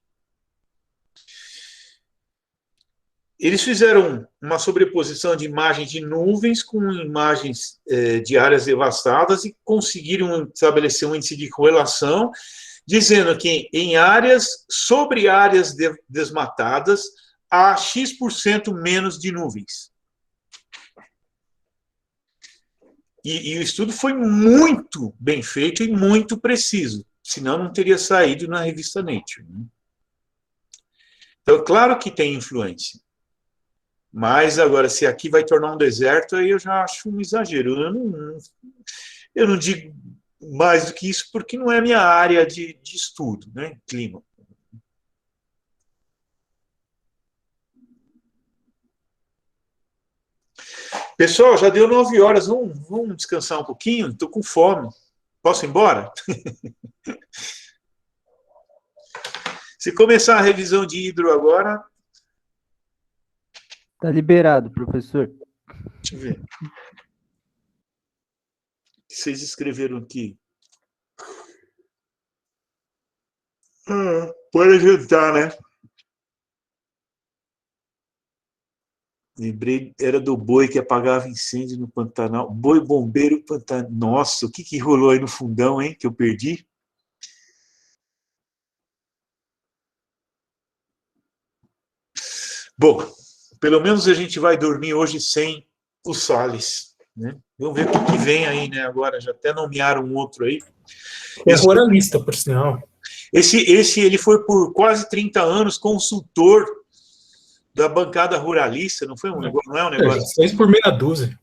Eles fizeram uma sobreposição de imagens de nuvens com imagens de áreas devastadas e conseguiram estabelecer um índice de correlação, dizendo que sobre áreas desmatadas, há X% menos de nuvens. E o estudo foi muito bem feito e muito preciso, senão não teria saído na revista Nature. Então, claro que tem influência. Mas, agora, se aqui vai tornar um deserto, aí eu já acho um exagero. Eu não digo mais do que isso, porque não é a minha área de estudo, né? Clima. Pessoal, já deu 9 horas. Vamos descansar um pouquinho? Estou com fome. Posso ir embora? Se começar a revisão de hidro agora... Está liberado, professor. Deixa eu ver. O que vocês escreveram aqui? Pode adiantar, né? Lembrei, era do boi que apagava incêndio no Pantanal. Boi bombeiro Pantanal. Nossa, o que rolou aí no fundão, hein? Que eu perdi? Bom, pelo menos a gente vai dormir hoje sem o Salles, né? Vamos ver o que vem aí, né? Agora já até nomearam um outro aí. É ruralista, por sinal. Esse ele foi por quase 30 anos consultor da bancada ruralista, não foi um negócio, não é um negócio. 6 por meia dúzia.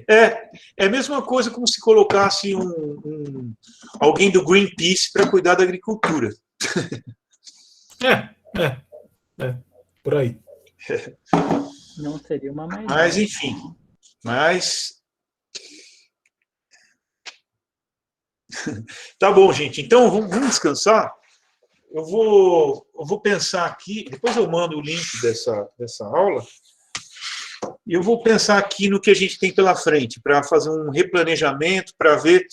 É a mesma coisa como se colocasse alguém do Greenpeace para cuidar da agricultura. Por aí. Não seria uma mais. Mas, enfim. Tá bom, gente. Então, vamos descansar. Eu vou pensar aqui, depois eu mando o link dessa aula, e eu vou pensar aqui no que a gente tem pela frente, para fazer um replanejamento, para ver.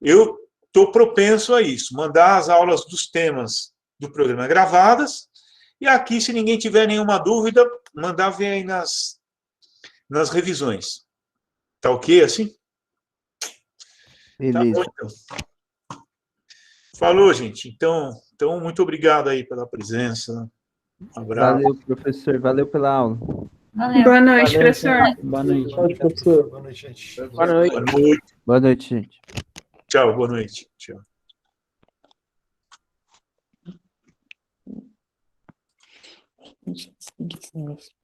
Eu estou propenso a isso, mandar as aulas dos temas do programa gravadas, e aqui, se ninguém tiver nenhuma dúvida, mandar ver aí nas revisões. Tá ok assim? Beleza. Tá bom, então. Falou, gente. Então, muito obrigado aí pela presença. Um abraço. Valeu, professor. Valeu pela aula. Valeu. Boa noite, Valeu, professor. Boa noite. Boa noite, gente. Boa noite. Boa noite. Boa noite, gente. Tchau, boa noite. Tchau. Nossa.